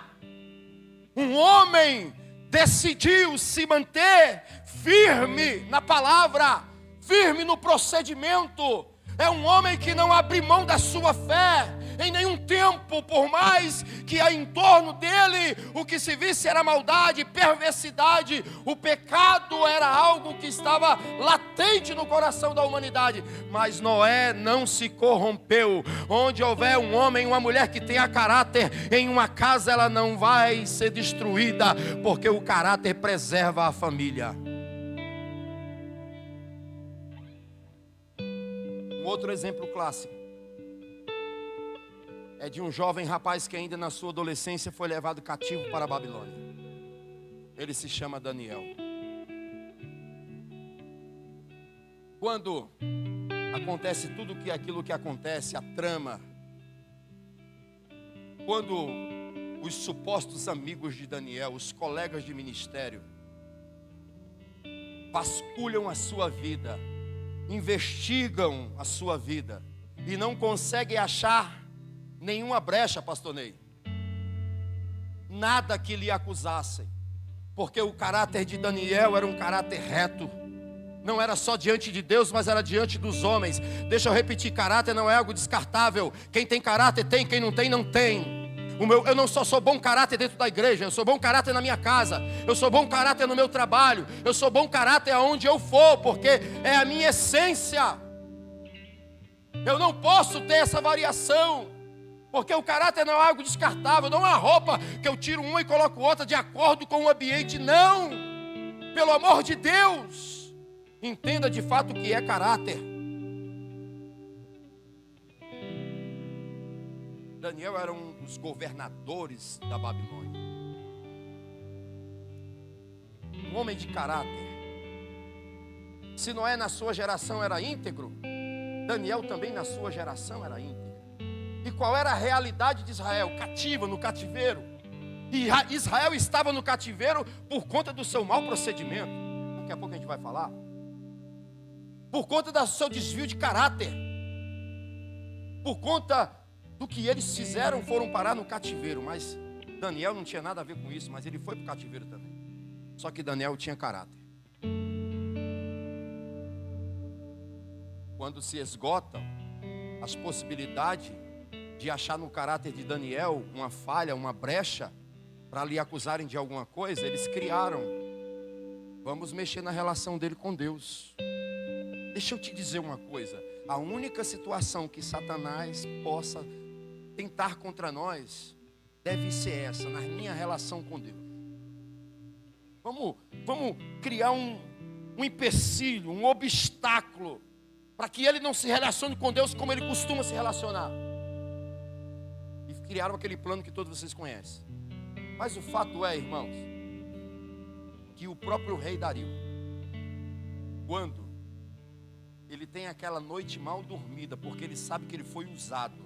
um homem decidiu se manter firme na palavra, firme no procedimento. É um homem que não abre mão da sua fé em nenhum tempo, por mais que em torno dele o que se visse era maldade, perversidade. O pecado era algo que estava latente no coração da humanidade. Mas Noé não se corrompeu. Onde houver um homem, uma mulher que tenha caráter, em uma casa ela não vai ser destruída, porque o caráter preserva a família. Um outro exemplo clássico é de um jovem rapaz que ainda na sua adolescência foi levado cativo para a Babilônia. Ele se chama Daniel. Quando acontece tudo aquilo que acontece, a trama, quando os supostos amigos de Daniel, os colegas de ministério, vasculham a sua vida, investigam a sua vida e não conseguem achar nenhuma brecha, pastor Ney, nada que lhe acusassem, porque o caráter de Daniel era um caráter reto, não era só diante de Deus, mas era diante dos homens. Deixa eu repetir: caráter não é algo descartável. Quem tem caráter tem, quem não tem, não tem. Eu não só sou bom caráter dentro da igreja, eu sou bom caráter na minha casa, eu sou bom caráter no meu trabalho, eu sou bom caráter aonde eu for, porque é a minha essência. Eu não posso ter essa variação, porque o caráter não é algo descartável, não é uma roupa que eu tiro uma e coloco outra de acordo com o ambiente, não. Pelo amor de Deus, entenda de fato o que é caráter. Daniel era um dos governadores da Babilônia, um homem de caráter. Se Noé na sua geração era íntegro, Daniel também na sua geração era íntegro. E qual era a realidade de Israel? Cativa, no cativeiro. E Israel estava no cativeiro por conta do seu mau procedimento. Daqui a pouco a gente vai falar. Por conta do seu desvio de caráter. Por conta do que eles fizeram foram parar no cativeiro. Mas Daniel não tinha nada a ver com isso, mas ele foi para o cativeiro também. Só que Daniel tinha caráter. Quando se esgotam as possibilidades de achar no caráter de Daniel uma falha, uma brecha, para lhe acusarem de alguma coisa, eles criaram: vamos mexer na relação dele com Deus. Deixa eu te dizer uma coisa: a única situação que Satanás possa tentar contra nós deve ser essa, na minha relação com Deus. Vamos criar um empecilho, um obstáculo, para que ele não se relacione com Deus como ele costuma se relacionar. E criaram aquele plano que todos vocês conhecem. Mas o fato é, irmãos, que o próprio rei Dario, quando ele tem aquela noite mal dormida, porque ele sabe que ele foi usado.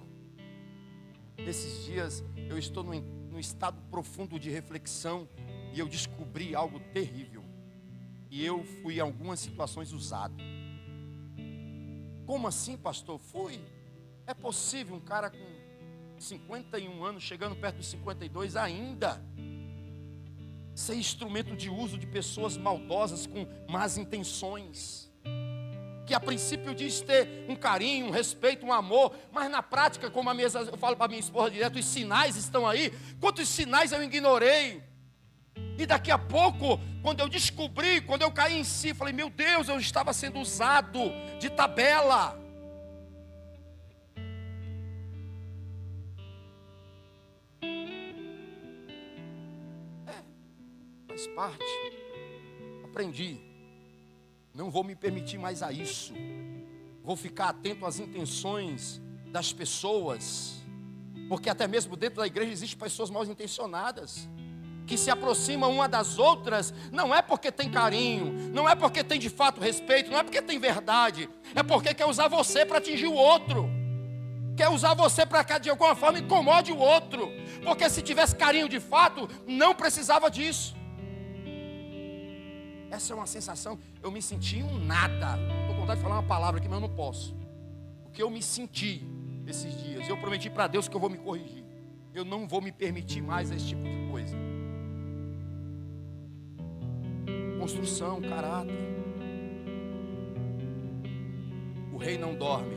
Nesses dias eu estou num estado profundo de reflexão e eu descobri algo terrível. E eu fui em algumas situações usado. Como assim, pastor? Fui. É possível um cara com 51 anos, chegando perto dos 52 ainda, ser instrumento de uso de pessoas maldosas com más intenções, que a princípio diz ter um carinho, um respeito, um amor, mas na prática, como eu falo para minha esposa direto, os sinais estão aí. Quantos sinais eu ignorei? E daqui a pouco, quando eu descobri, quando eu caí em si, falei: meu Deus, eu estava sendo usado de tabela. Faz parte. Aprendi. Não vou me permitir mais a isso. Vou ficar atento às intenções das pessoas, porque até mesmo dentro da igreja existem pessoas mal intencionadas, que se aproximam uma das outras, não é porque tem carinho, não é porque tem de fato respeito, não é porque tem verdade, é porque quer usar você para atingir o outro, quer usar você para que de alguma forma incomode o outro, porque se tivesse carinho de fato, não precisava disso. Essa é uma sensação, eu me senti um nada. Estou com vontade de falar uma palavra aqui, mas eu não posso. O que eu me senti esses dias, eu prometi para Deus que eu vou me corrigir. Eu não vou me permitir mais esse tipo de coisa. Construção, caráter. O rei não dorme.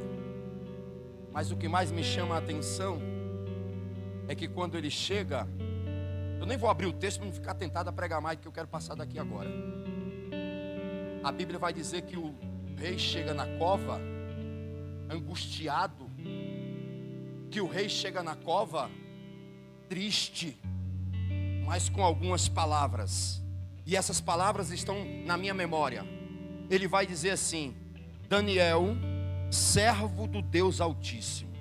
Mas o que mais me chama a atenção é que quando ele chega, eu nem vou abrir o texto para não ficar tentado a pregar mais, porque eu quero passar daqui agora. A Bíblia vai dizer que o rei chega na cova angustiado, que o rei chega na cova triste, mas com algumas palavras, e essas palavras estão na minha memória. Ele vai dizer assim: Daniel, servo do Deus Altíssimo.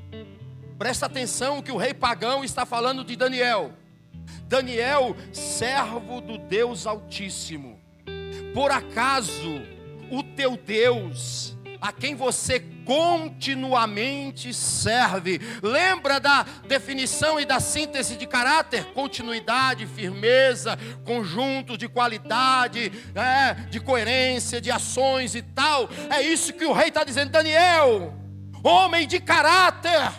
Presta atenção que o rei pagão está falando de Daniel. Daniel, servo do Deus Altíssimo, por acaso o teu Deus, a quem você continuamente serve, lembra da definição e da síntese de caráter? Continuidade, firmeza, conjunto de qualidade, de coerência, de ações e tal. É isso que o rei está dizendo. Daniel, homem de caráter,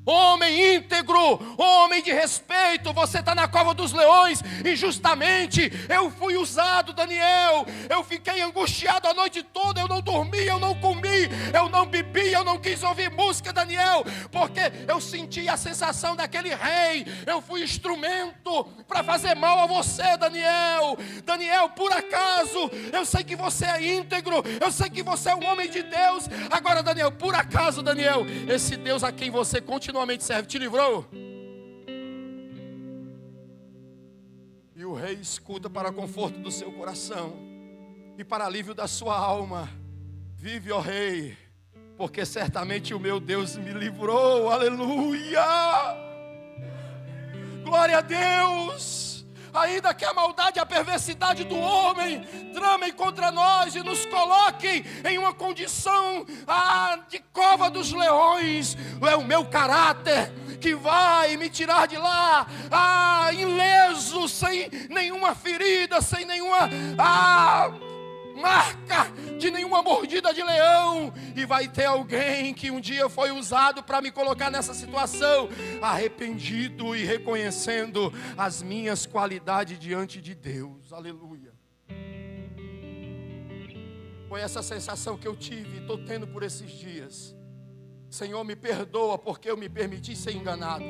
homem íntegro, homem de respeito, você está na cova dos leões, injustamente. Eu fui usado, Daniel. Eu fiquei angustiado a noite toda, eu não dormi, eu não comi, eu não bebi, eu não quis ouvir música, Daniel, porque eu senti a sensação daquele rei. Eu fui instrumento para fazer mal a você, Daniel. Daniel, por acaso, eu sei que você é íntegro, eu sei que você é um homem de Deus. Agora, Daniel, por acaso, Daniel, esse Deus a quem você continuamente serve, te livrou? E o rei escuta para conforto do seu coração e para alívio da sua alma: vive, ó rei, porque certamente o meu Deus me livrou. Aleluia! Glória a Deus! Ainda que a maldade e a perversidade do homem tramem contra nós e nos coloquem em uma condição de cova dos leões, é o meu caráter que vai me tirar de lá ileso, sem nenhuma ferida, sem nenhuma marca de nenhuma mordida de leão. E vai ter alguém que um dia foi usado para me colocar nessa situação, arrependido e reconhecendo as minhas qualidades diante de Deus. Aleluia. Foi essa sensação que eu tive e estou tendo por esses dias. Senhor, me perdoa porque eu me permiti ser enganado.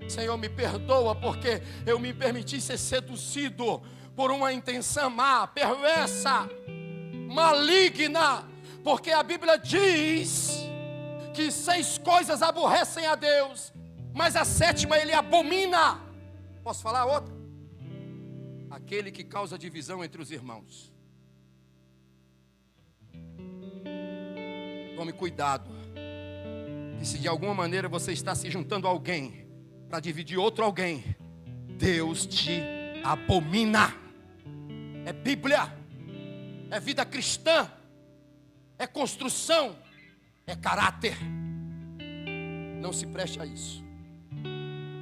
Senhor, me perdoa porque eu me permiti ser seduzido por uma intenção má, perversa, maligna. Porque a Bíblia diz que 6 coisas aborrecem a Deus, mas a 7ª Ele abomina. Posso falar outra? Aquele que causa divisão entre os irmãos. Tome cuidado, que se de alguma maneira você está se juntando a alguém para dividir outro alguém, Deus te abomina. É Bíblia, é vida cristã, é construção, é caráter. Não se preste a isso,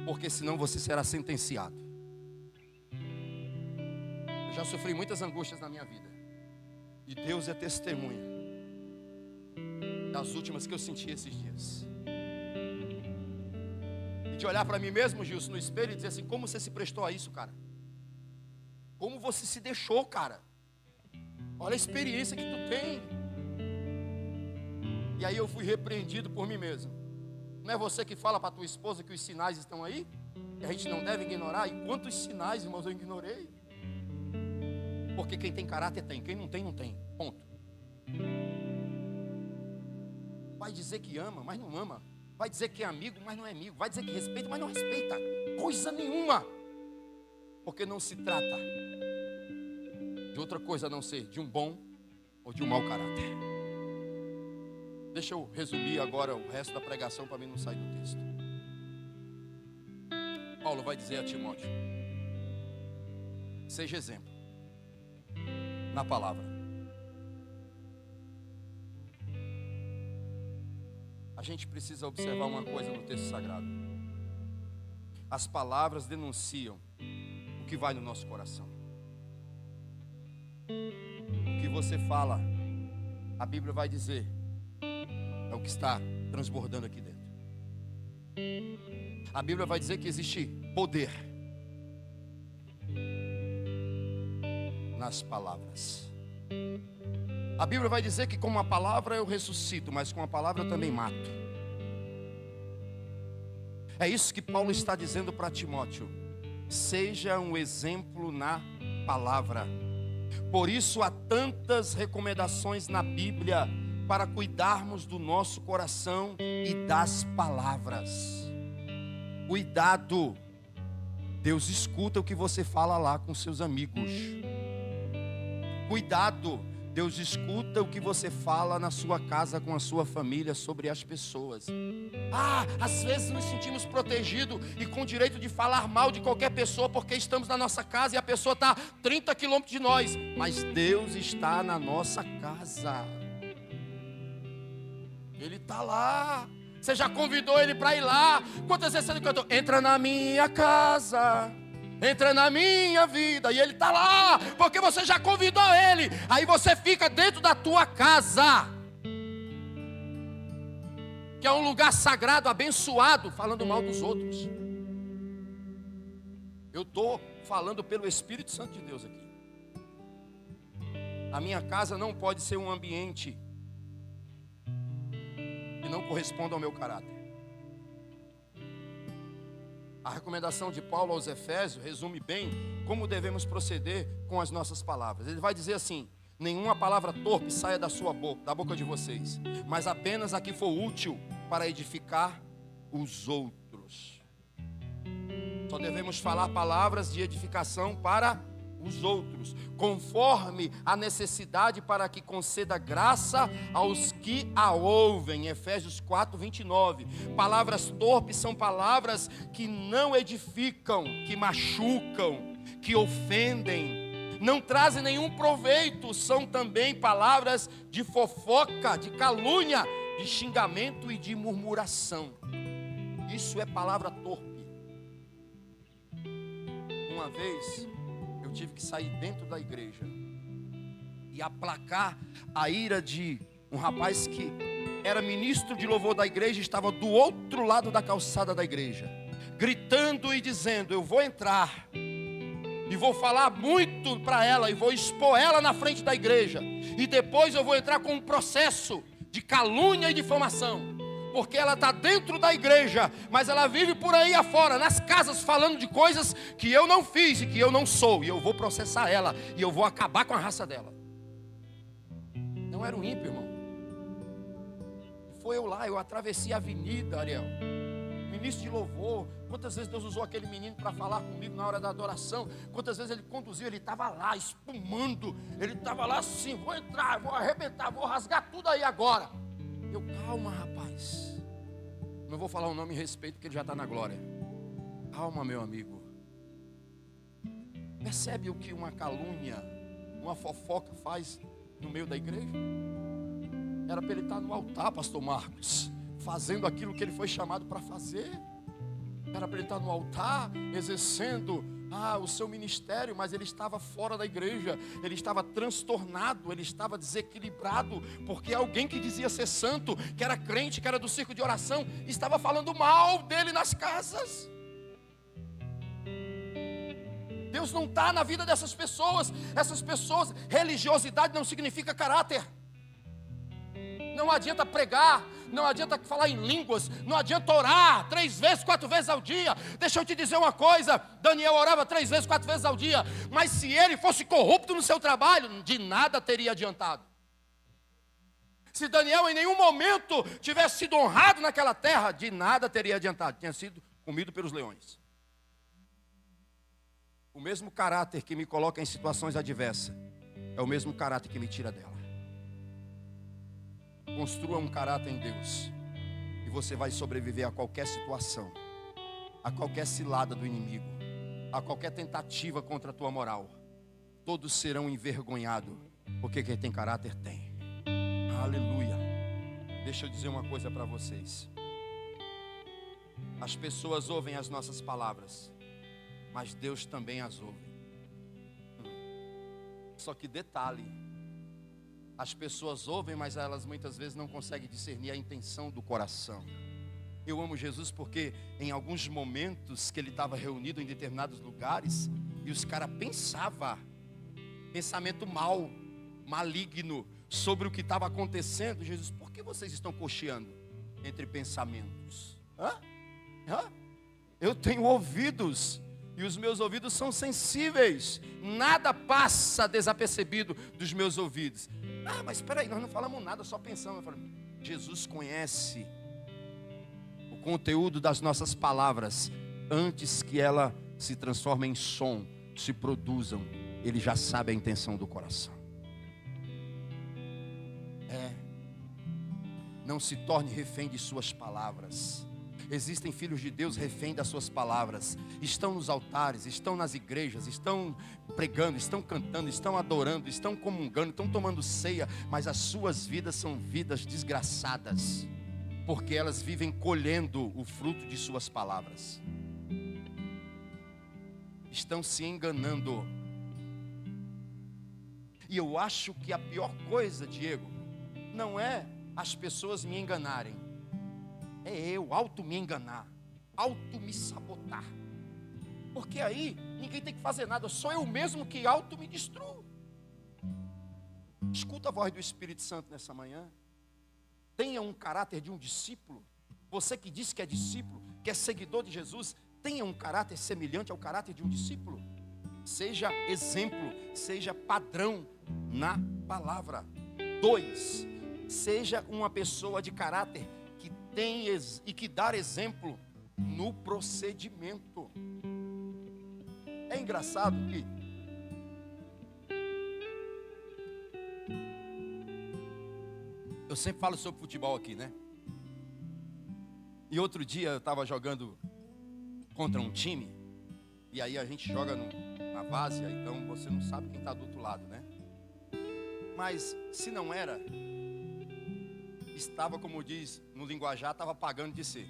porque senão você será sentenciado. Eu já sofri muitas angústias na minha vida, e Deus é testemunha das últimas que eu senti esses dias. E de olhar para mim mesmo, Gilson, no espelho e dizer assim: como você se prestou a isso, cara? Como você se deixou, cara? Olha a experiência que tu tem. E aí eu fui repreendido por mim mesmo. Não é você que fala para tua esposa que os sinais estão aí? Que a gente não deve ignorar? E quantos sinais, irmãos, eu ignorei? Porque quem tem caráter tem, quem não tem, não tem. Ponto. Vai dizer que ama, mas não ama. Vai dizer que é amigo, mas não é amigo. Vai dizer que respeita, mas não respeita coisa nenhuma. Porque não se trata de outra coisa a não ser de um bom ou de um mau caráter. Deixa eu resumir agora o resto da pregação para mim não sair do texto. Paulo vai dizer a Timóteo: seja exemplo na palavra. A gente precisa observar uma coisa no texto sagrado. As palavras denunciam o que vai no nosso coração. O que você fala, a Bíblia vai dizer, é o que está transbordando aqui dentro. A Bíblia vai dizer que existe poder nas palavras. A Bíblia vai dizer que com uma palavra eu ressuscito, mas com a palavra eu também mato. É isso que Paulo está dizendo para Timóteo: seja um exemplo na palavra. Por isso há tantas recomendações na Bíblia para cuidarmos do nosso coração e das palavras. Cuidado, Deus escuta o que você fala lá com seus amigos. Cuidado, Deus escuta o que você fala na sua casa com a sua família sobre as pessoas. Às vezes nos sentimos protegidos e com o direito de falar mal de qualquer pessoa porque estamos na nossa casa e a pessoa está a 30 quilômetros de nós. Mas Deus está na nossa casa. Ele está lá. Você já convidou Ele para ir lá? Quantas vezes você cantou: entra na minha casa, entra na minha vida, e Ele está lá, porque você já convidou Ele. Aí você fica dentro da tua casa, que é um lugar sagrado, abençoado, falando mal dos outros. Eu estou falando pelo Espírito Santo de Deus aqui. A minha casa não pode ser um ambiente que não corresponda ao meu caráter. A recomendação de Paulo aos Efésios resume bem como devemos proceder com as nossas palavras. Ele vai dizer assim: nenhuma palavra torpe saia da boca de vocês, mas apenas a que for útil para edificar os outros. Só devemos falar palavras de edificação para os outros, conforme a necessidade, para que conceda graça aos que a ouvem. Efésios 4:29. Palavras torpes são palavras que não edificam, que machucam, que ofendem, não trazem nenhum proveito. São também palavras de fofoca, de calúnia, de xingamento e de murmuração. Isso é palavra torpe. Uma vez eu tive que sair dentro da igreja e aplacar a ira de um rapaz que era ministro de louvor da igreja, estava do outro lado da calçada da igreja, gritando e dizendo: eu vou entrar e vou falar muito para ela, e vou expor ela na frente da igreja, e depois eu vou entrar com um processo de calúnia e difamação, porque ela está dentro da igreja, mas ela vive por aí afora, nas casas, falando de coisas que eu não fiz e que eu não sou, e eu vou processar ela, e eu vou acabar com a raça dela. Não era um ímpio, irmão. Foi eu lá, eu atravessei a avenida, Ariel, ministro de louvor. Quantas vezes Deus usou aquele menino para falar comigo na hora da adoração? Quantas vezes ele conduziu, ele estava lá espumando, ele estava lá assim: vou entrar, vou arrebentar, vou rasgar tudo aí agora. Eu: calma, rapaz, não vou falar o nome em respeito, porque ele já está na glória. Calma, meu amigo. Percebe o que uma calúnia, uma fofoca faz no meio da igreja? Era para ele estar no altar, pastor Marcos, fazendo aquilo que ele foi chamado para fazer. Era para ele estar no altar, exercendo o seu ministério, mas ele estava fora da igreja, ele estava transtornado, ele estava desequilibrado, porque alguém que dizia ser santo, que era crente, que era do circo de oração, estava falando mal dele nas casas. Deus não está na vida dessas pessoas. Essas pessoas, religiosidade não significa caráter. Não adianta pregar, não adianta falar em línguas, não adianta orar 3 vezes, 4 vezes ao dia. Deixa eu te dizer uma coisa: Daniel orava 3 vezes, 4 vezes ao dia, mas se ele fosse corrupto no seu trabalho, de nada teria adiantado. Se Daniel em nenhum momento tivesse sido honrado naquela terra, de nada teria adiantado, tinha sido comido pelos leões. O mesmo caráter que me coloca em situações adversas é o mesmo caráter que me tira dela. Construa um caráter em Deus, e você vai sobreviver a qualquer situação, a qualquer cilada do inimigo, a qualquer tentativa contra a tua moral. Todos serão envergonhados, porque quem tem caráter tem. Aleluia. Deixa eu dizer uma coisa para vocês. As pessoas ouvem as nossas palavras, mas Deus também as ouve. Só que detalhe: as pessoas ouvem, mas elas muitas vezes não conseguem discernir a intenção do coração. Eu amo Jesus porque em alguns momentos que ele estava reunido em determinados lugares, e os caras pensavam pensamento mal, maligno, sobre o que estava acontecendo. Jesus: por que vocês estão cocheando entre pensamentos? Eu tenho ouvidos, e os meus ouvidos são sensíveis, nada passa desapercebido dos meus ouvidos. Mas espera aí, nós não falamos nada, só pensamos. Eu falei: Jesus conhece o conteúdo das nossas palavras antes que ela se transforme em som, se produzam. Ele já sabe a intenção do coração. Não se torne refém de suas palavras. Existem filhos de Deus refém das suas palavras. Estão nos altares, estão nas igrejas, estão pregando, estão cantando, estão adorando, estão comungando, estão tomando ceia, mas as suas vidas são vidas desgraçadas, porque elas vivem colhendo o fruto de suas palavras. Estão se enganando. E eu acho que a pior coisa, Diego, não é as pessoas me enganarem, é eu auto me enganar, auto me sabotar. Porque aí ninguém tem que fazer nada, sou eu mesmo que auto me destruo. Escuta a voz do Espírito Santo nessa manhã. Tenha um caráter de um discípulo. Você que diz que é discípulo, que é seguidor de Jesus, tenha um caráter semelhante ao caráter de um discípulo. Seja exemplo, seja padrão na palavra. 2, seja uma pessoa de caráter que tem e que dá exemplo no procedimento. É engraçado que eu sempre falo sobre futebol aqui, né? E outro dia eu estava jogando contra um time, e aí a gente joga na várzea, então você não sabe quem está do outro lado, né? Mas se não era, estava, como diz no linguajar, estava pagando de ser.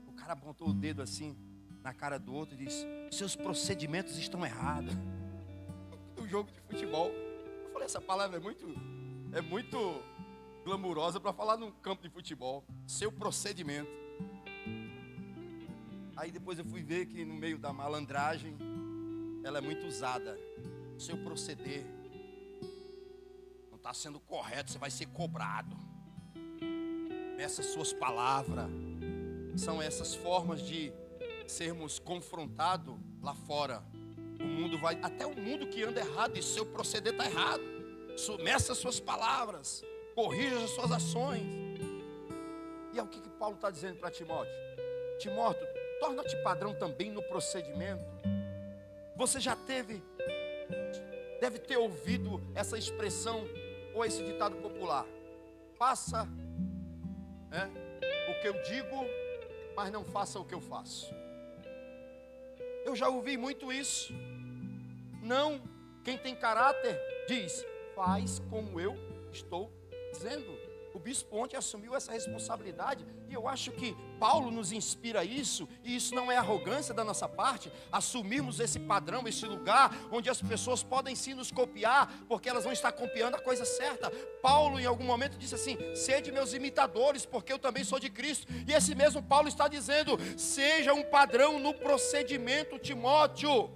O cara apontou o dedo assim na cara do outro e disse: seus procedimentos estão errados. jogo de futebol. Eu falei, essa palavra é muito glamurosa para falar num campo de futebol. Seu procedimento. Aí depois eu fui ver que no meio da malandragem, ela é muito usada. Seu proceder não está sendo correto, você vai ser cobrado. Essas suas palavras são essas formas de sermos confrontados lá fora. O mundo vai, até o mundo que anda errado, e seu proceder está errado. Meça as suas palavras, corrija as suas ações. E é o que Paulo está dizendo para Timóteo. Timóteo, torna-te padrão também no procedimento. Você já deve ter ouvido essa expressão ou esse ditado popular: faça o que eu digo, mas não faça o que eu faço. Eu já ouvi muito isso. Não, quem tem caráter diz: faz como eu estou dizendo. O bispo ontem assumiu essa responsabilidade, e eu acho que Paulo nos inspira isso, e isso não é arrogância da nossa parte, assumirmos esse padrão, esse lugar onde as pessoas podem sim nos copiar, porque elas vão estar copiando a coisa certa. Paulo em algum momento disse assim: sede meus imitadores, porque eu também sou de Cristo. E esse mesmo Paulo está dizendo: seja um padrão no procedimento, Timóteo.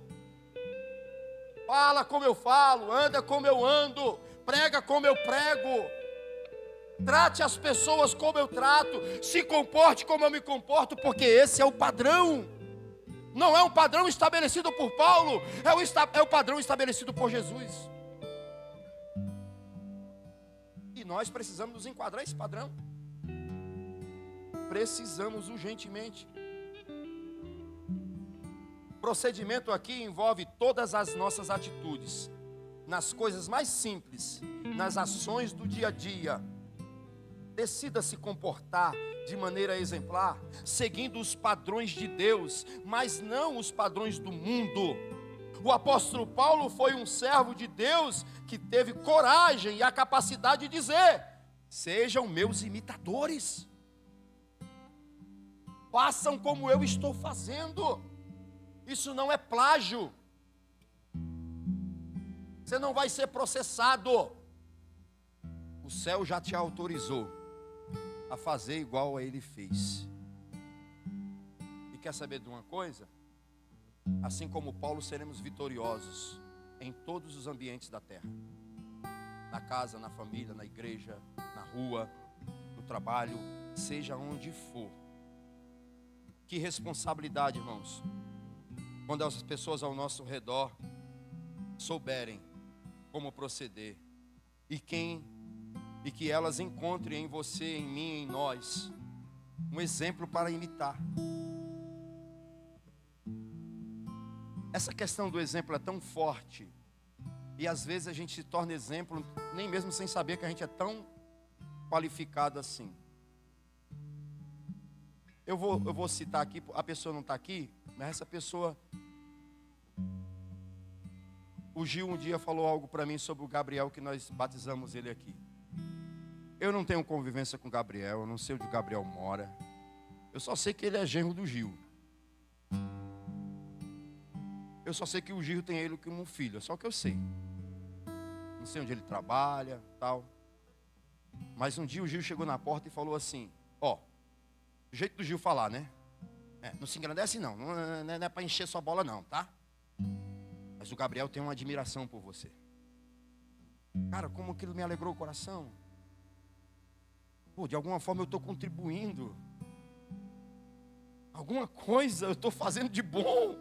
Fala como eu falo, anda como eu ando, prega como eu prego. Trate as pessoas como eu trato, se comporte como eu me comporto, porque esse é o padrão. Não é um padrão estabelecido por Paulo, é o padrão estabelecido por Jesus. E nós precisamos nos enquadrar esse padrão. Precisamos urgentemente. Procedimento aqui envolve todas as nossas atitudes, nas coisas mais simples, nas ações do dia a dia. Decida se comportar de maneira exemplar, seguindo os padrões de Deus, mas não os padrões do mundo. O apóstolo Paulo foi um servo de Deus que teve coragem e a capacidade de dizer: sejam meus imitadores, façam como eu estou fazendo. Isso não é plágio. Você não vai ser processado. O céu já te autorizou a fazer igual a ele fez. E quer saber de uma coisa? Assim como Paulo, seremos vitoriosos em todos os ambientes da terra. Na casa, na família, na igreja, na rua, no trabalho, seja onde for. Que responsabilidade, irmãos, quando as pessoas ao nosso redor souberem como proceder, e que elas encontrem em você, em mim, em nós, um exemplo para imitar. Essa questão do exemplo é tão forte, e às vezes a gente se torna exemplo, nem mesmo sem saber que a gente é tão qualificado assim. Eu vou citar aqui, a pessoa não está aqui, mas essa pessoa... O Gil um dia falou algo para mim sobre o Gabriel, que nós batizamos ele aqui. Eu não tenho convivência com o Gabriel, eu não sei onde o Gabriel mora. Eu só sei que ele é genro do Gil. Eu só sei que o Gil tem ele como um filho, é só o que eu sei. Não sei onde ele trabalha, tal. Mas um dia o Gil chegou na porta e falou assim: ó, do jeito do Gil falar, né? Não se engrandece não, não é para encher sua bola não, tá? Mas o Gabriel tem uma admiração por você. Cara, como aquilo me alegrou o coração. Pô, de alguma forma eu estou contribuindo. Alguma coisa eu estou fazendo de bom.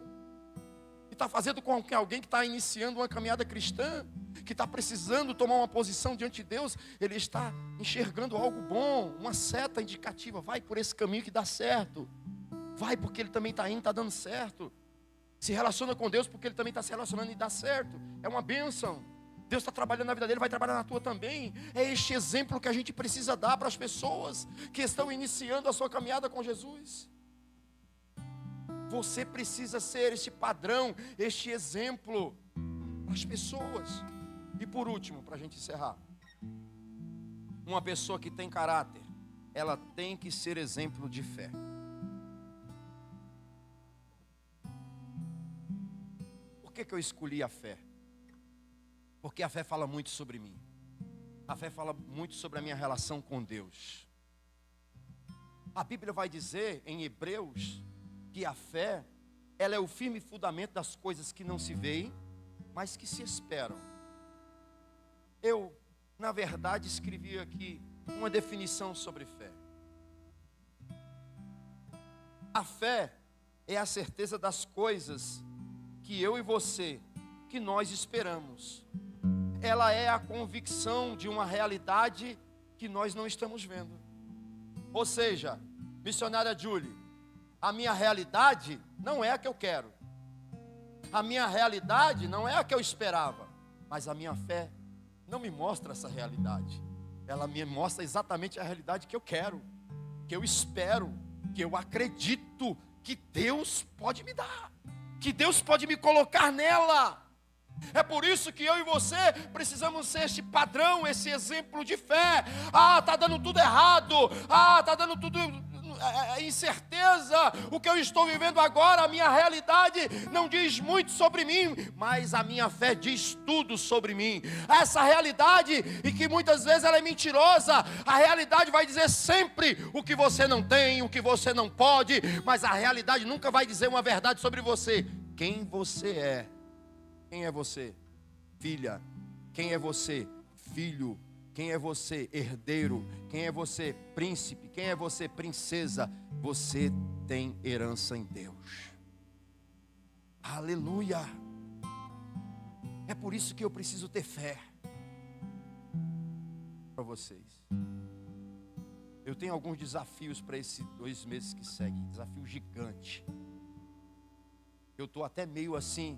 E está fazendo com que alguém que está iniciando uma caminhada cristã, que está precisando tomar uma posição diante de Deus, ele está enxergando algo bom, uma seta indicativa. Vai por esse caminho que dá certo. Vai porque ele também está indo, está dando certo. Se relaciona com Deus porque ele também está se relacionando e dá certo. É uma bênção. Deus está trabalhando na vida dele, vai trabalhar na tua também. É este exemplo que a gente precisa dar para as pessoas que estão iniciando a sua caminhada com Jesus. Você precisa ser este padrão, este exemplo para as pessoas. E por último, para a gente encerrar, uma pessoa que tem caráter, ela tem que ser exemplo de fé. Por que eu escolhi a fé? Porque a fé fala muito sobre mim. A fé fala muito sobre a minha relação com Deus. A Bíblia vai dizer em Hebreus que a fé, ela é o firme fundamento das coisas que não se veem, mas que se esperam. Eu, na verdade, escrevi aqui uma definição sobre fé. A fé é a certeza das coisas que eu e você, que nós esperamos. Ela é a convicção de uma realidade que nós não estamos vendo. Ou seja, missionária Julie, a minha realidade não é a que eu quero. A minha realidade não é a que eu esperava. Mas a minha fé não me mostra essa realidade. Ela me mostra exatamente a realidade que eu quero, que eu espero, que eu acredito que Deus pode me dar, que Deus pode me colocar nela. É por isso que eu e você precisamos ser este padrão, esse exemplo de fé. Está dando tudo errado. Está dando tudo incerteza. O que eu estou vivendo agora, a minha realidade não diz muito sobre mim, mas a minha fé diz tudo sobre mim. Essa realidade, e que muitas vezes ela é mentirosa, a realidade vai dizer sempre o que você não tem, o que você não pode, mas a realidade nunca vai dizer uma verdade sobre você. Quem você é. Quem é você, filha? Quem é você, filho? Quem é você, herdeiro? Quem é você, príncipe? Quem é você, princesa? Você tem herança em Deus. Aleluia! É por isso que eu preciso ter fé. Para vocês, eu tenho alguns desafios para esses 2 meses que seguem. Desafio gigante. Eu estou até meio assim,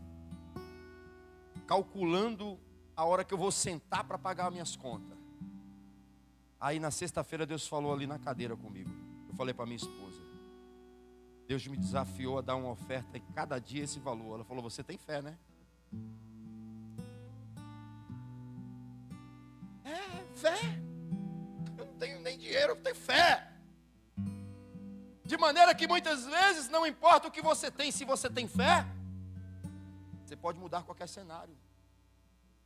calculando a hora que eu vou sentar para pagar as minhas contas. Aí na sexta-feira Deus falou ali na cadeira comigo. Eu falei para minha esposa, Deus me desafiou a dar uma oferta em cada dia esse valor. Ela falou, você tem fé, né? Fé. Eu não tenho nem dinheiro, eu tenho fé. De maneira que muitas vezes não importa o que você tem, se você tem fé, você pode mudar qualquer cenário.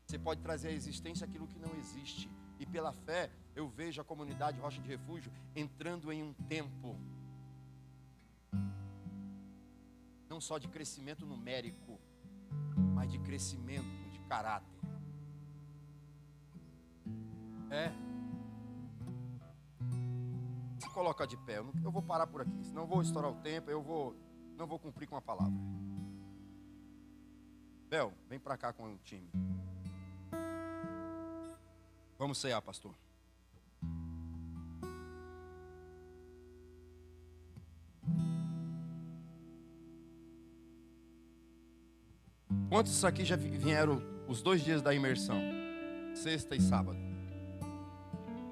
Você pode trazer à existência aquilo que não existe. E pela fé, eu vejo a comunidade Rocha de Refúgio entrando em um tempo, não só de crescimento numérico, mas de crescimento de caráter. Se coloca de pé. Eu vou parar por aqui, senão eu vou estourar o tempo. Não vou cumprir com a palavra. Bel, vem para cá com o time. Vamos ceiar, pastor. Quantos aqui já vieram os 2 dias da imersão? Sexta e sábado.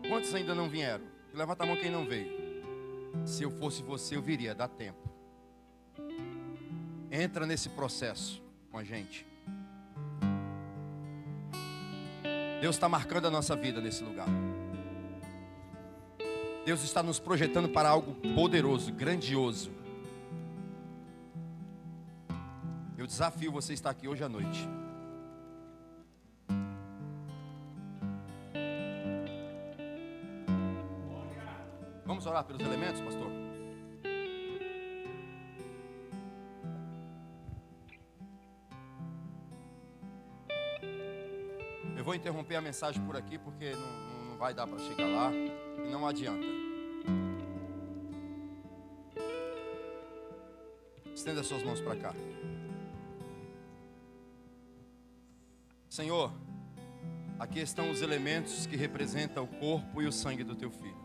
Quantos ainda não vieram? Levanta a mão quem não veio. Se eu fosse você, eu viria, dá tempo. Entra nesse processo com a gente. Deus está marcando a nossa vida nesse lugar. Deus está nos projetando para algo poderoso, grandioso. Eu desafio você a estar aqui hoje à noite. Vamos orar pelos elementos, pastor? Eu vou interromper a mensagem por aqui, porque não vai dar para chegar lá, e não adianta. Estenda suas mãos para cá. Senhor, aqui estão os elementos que representam o corpo e o sangue do Teu Filho.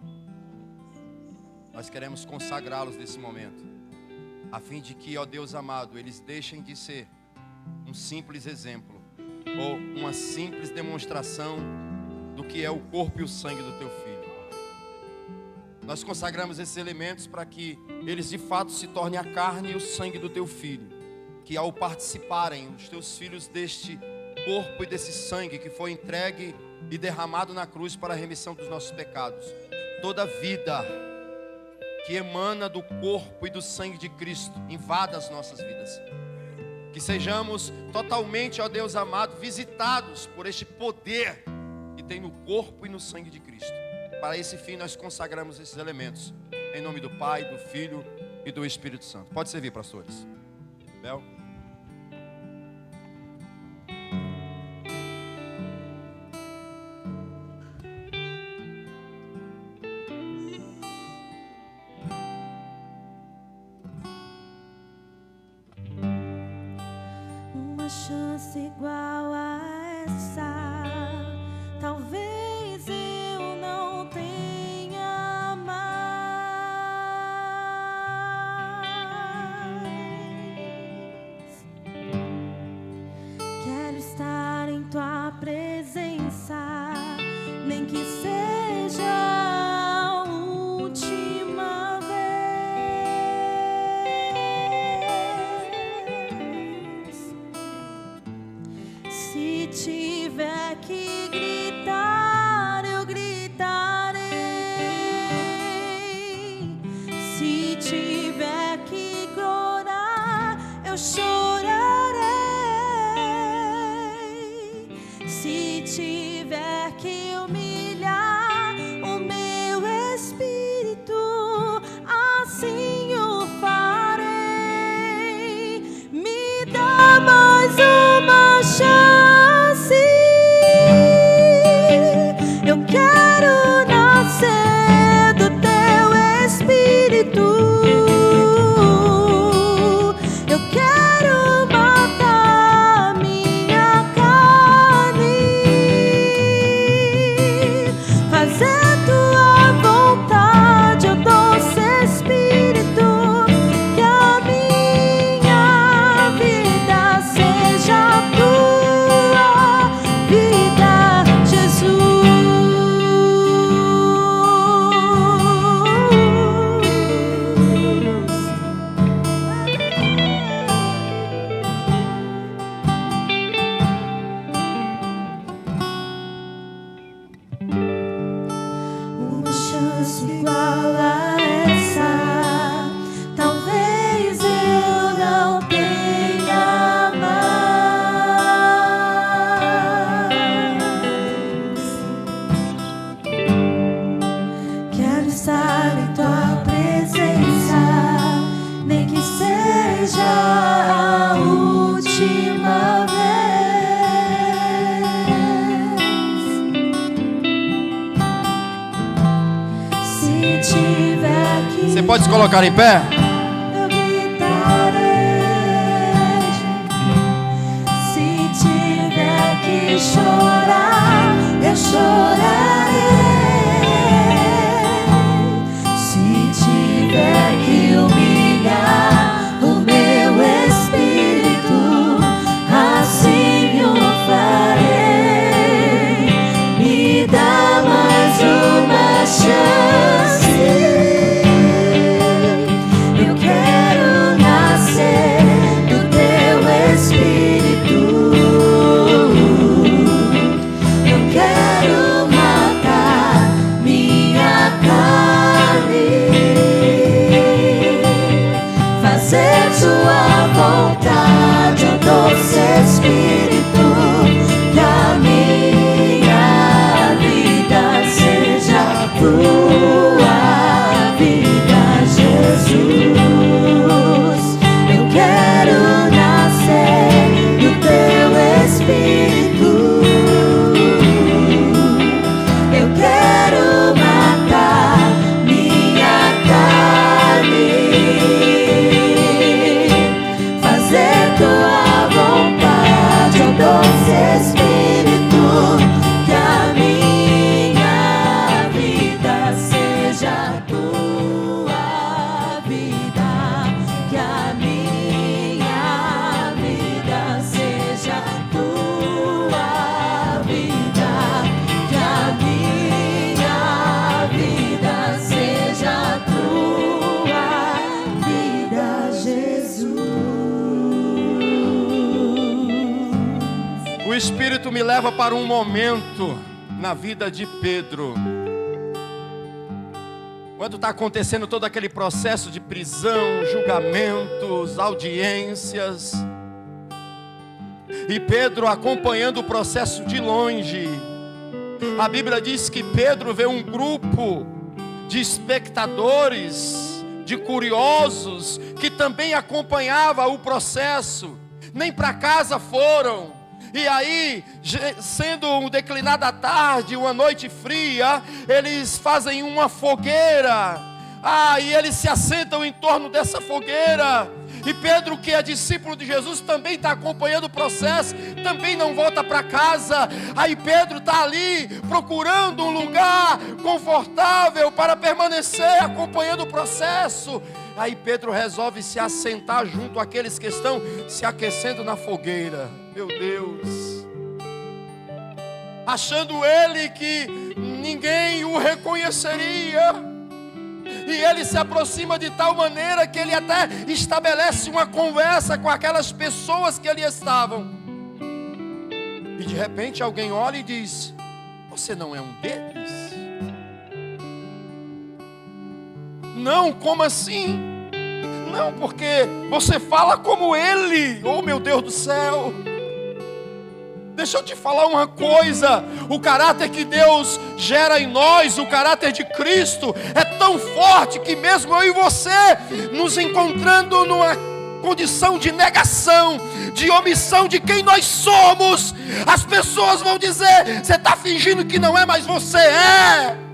Nós queremos consagrá-los nesse momento, a fim de que, ó Deus amado, eles deixem de ser um simples exemplo, ou uma simples demonstração do que é o corpo e o sangue do Teu Filho. Nós consagramos esses elementos para que eles de fato se tornem a carne e o sangue do Teu Filho, que ao participarem os Teus filhos deste corpo e desse sangue que foi entregue e derramado na cruz para a remissão dos nossos pecados, toda vida que emana do corpo e do sangue de Cristo invada as nossas vidas. Que sejamos totalmente, ó Deus amado, visitados por este poder que tem no corpo e no sangue de Cristo. Para esse fim nós consagramos esses elementos. Em nome do Pai, do Filho e do Espírito Santo. Pode servir, pastores. Bel. Uma chance igual a essa, talvez eu não tenha mais. Quero estar em tua presença, nem que seja a última vez. Se tiver que gritar, eu gritarei. Se tiver que chorar, eu chorarei. Se tiver que humilhar o meu espírito, assim o farei. Me dá mais uma chance. Eu quero nascer do teu espírito. Eu quero matar minha carne, fazer tua vontade, ó doce Espírito. Que a minha vida seja tua vida, Jesus. Uma chance igual a essa, talvez eu não tenha mais. Quero estar em tua presença, nem que seja a última vez. Se tiver que Você pode se colocar em pé? eu gritarei. Se tiver que chorar, eu chorarei. Se tiver que humilhar o meu espírito, assim o farei. Me dá mais uma chance. Eu quero nascer do teu espírito. Eu quero matar minha carne, fazer tua vontade, ó doce Espírito. Que a minha vida seja tua vida, Jesus. Eu quero nascer do teu espírito. Eu quero matar minha carne, fazer tua vontade, ó doce Espírito. Que a minha vida seja tua vida. Que a minha vida seja tua vida. Que a minha vida seja tua vida, Jesus. O Espírito me leva para um momento na vida de Pedro. Quando está acontecendo todo aquele processo de prisão, julgamentos, audiências, E Pedro acompanhando o processo de longe. A Bíblia diz que Pedro vê um grupo de espectadores, de curiosos, que também acompanhava o processo. Nem para casa foram. E aí, sendo declinada a tarde, uma noite fria, eles fazem uma fogueira. E eles se assentam em torno dessa fogueira. E Pedro, que é discípulo de Jesus, também está acompanhando o processo, também não volta para casa. Aí Pedro está ali procurando um lugar confortável para permanecer acompanhando o processo. Aí Pedro resolve se assentar junto àqueles que estão se aquecendo na fogueira. Meu Deus! Achando ele que ninguém o reconheceria. E ele se aproxima de tal maneira que ele até estabelece uma conversa com aquelas pessoas que ali estavam. E de repente alguém olha e diz: você não é um deles? Não, como assim? Não, porque você fala como ele. Oh, meu Deus do céu! Deixa eu te falar uma coisa: o caráter que Deus gera em nós, o caráter de Cristo, é tão forte que mesmo eu e você, nos encontrando numa condição de negação, de omissão de quem nós somos, as pessoas vão dizer: você está fingindo que não é, mas você é.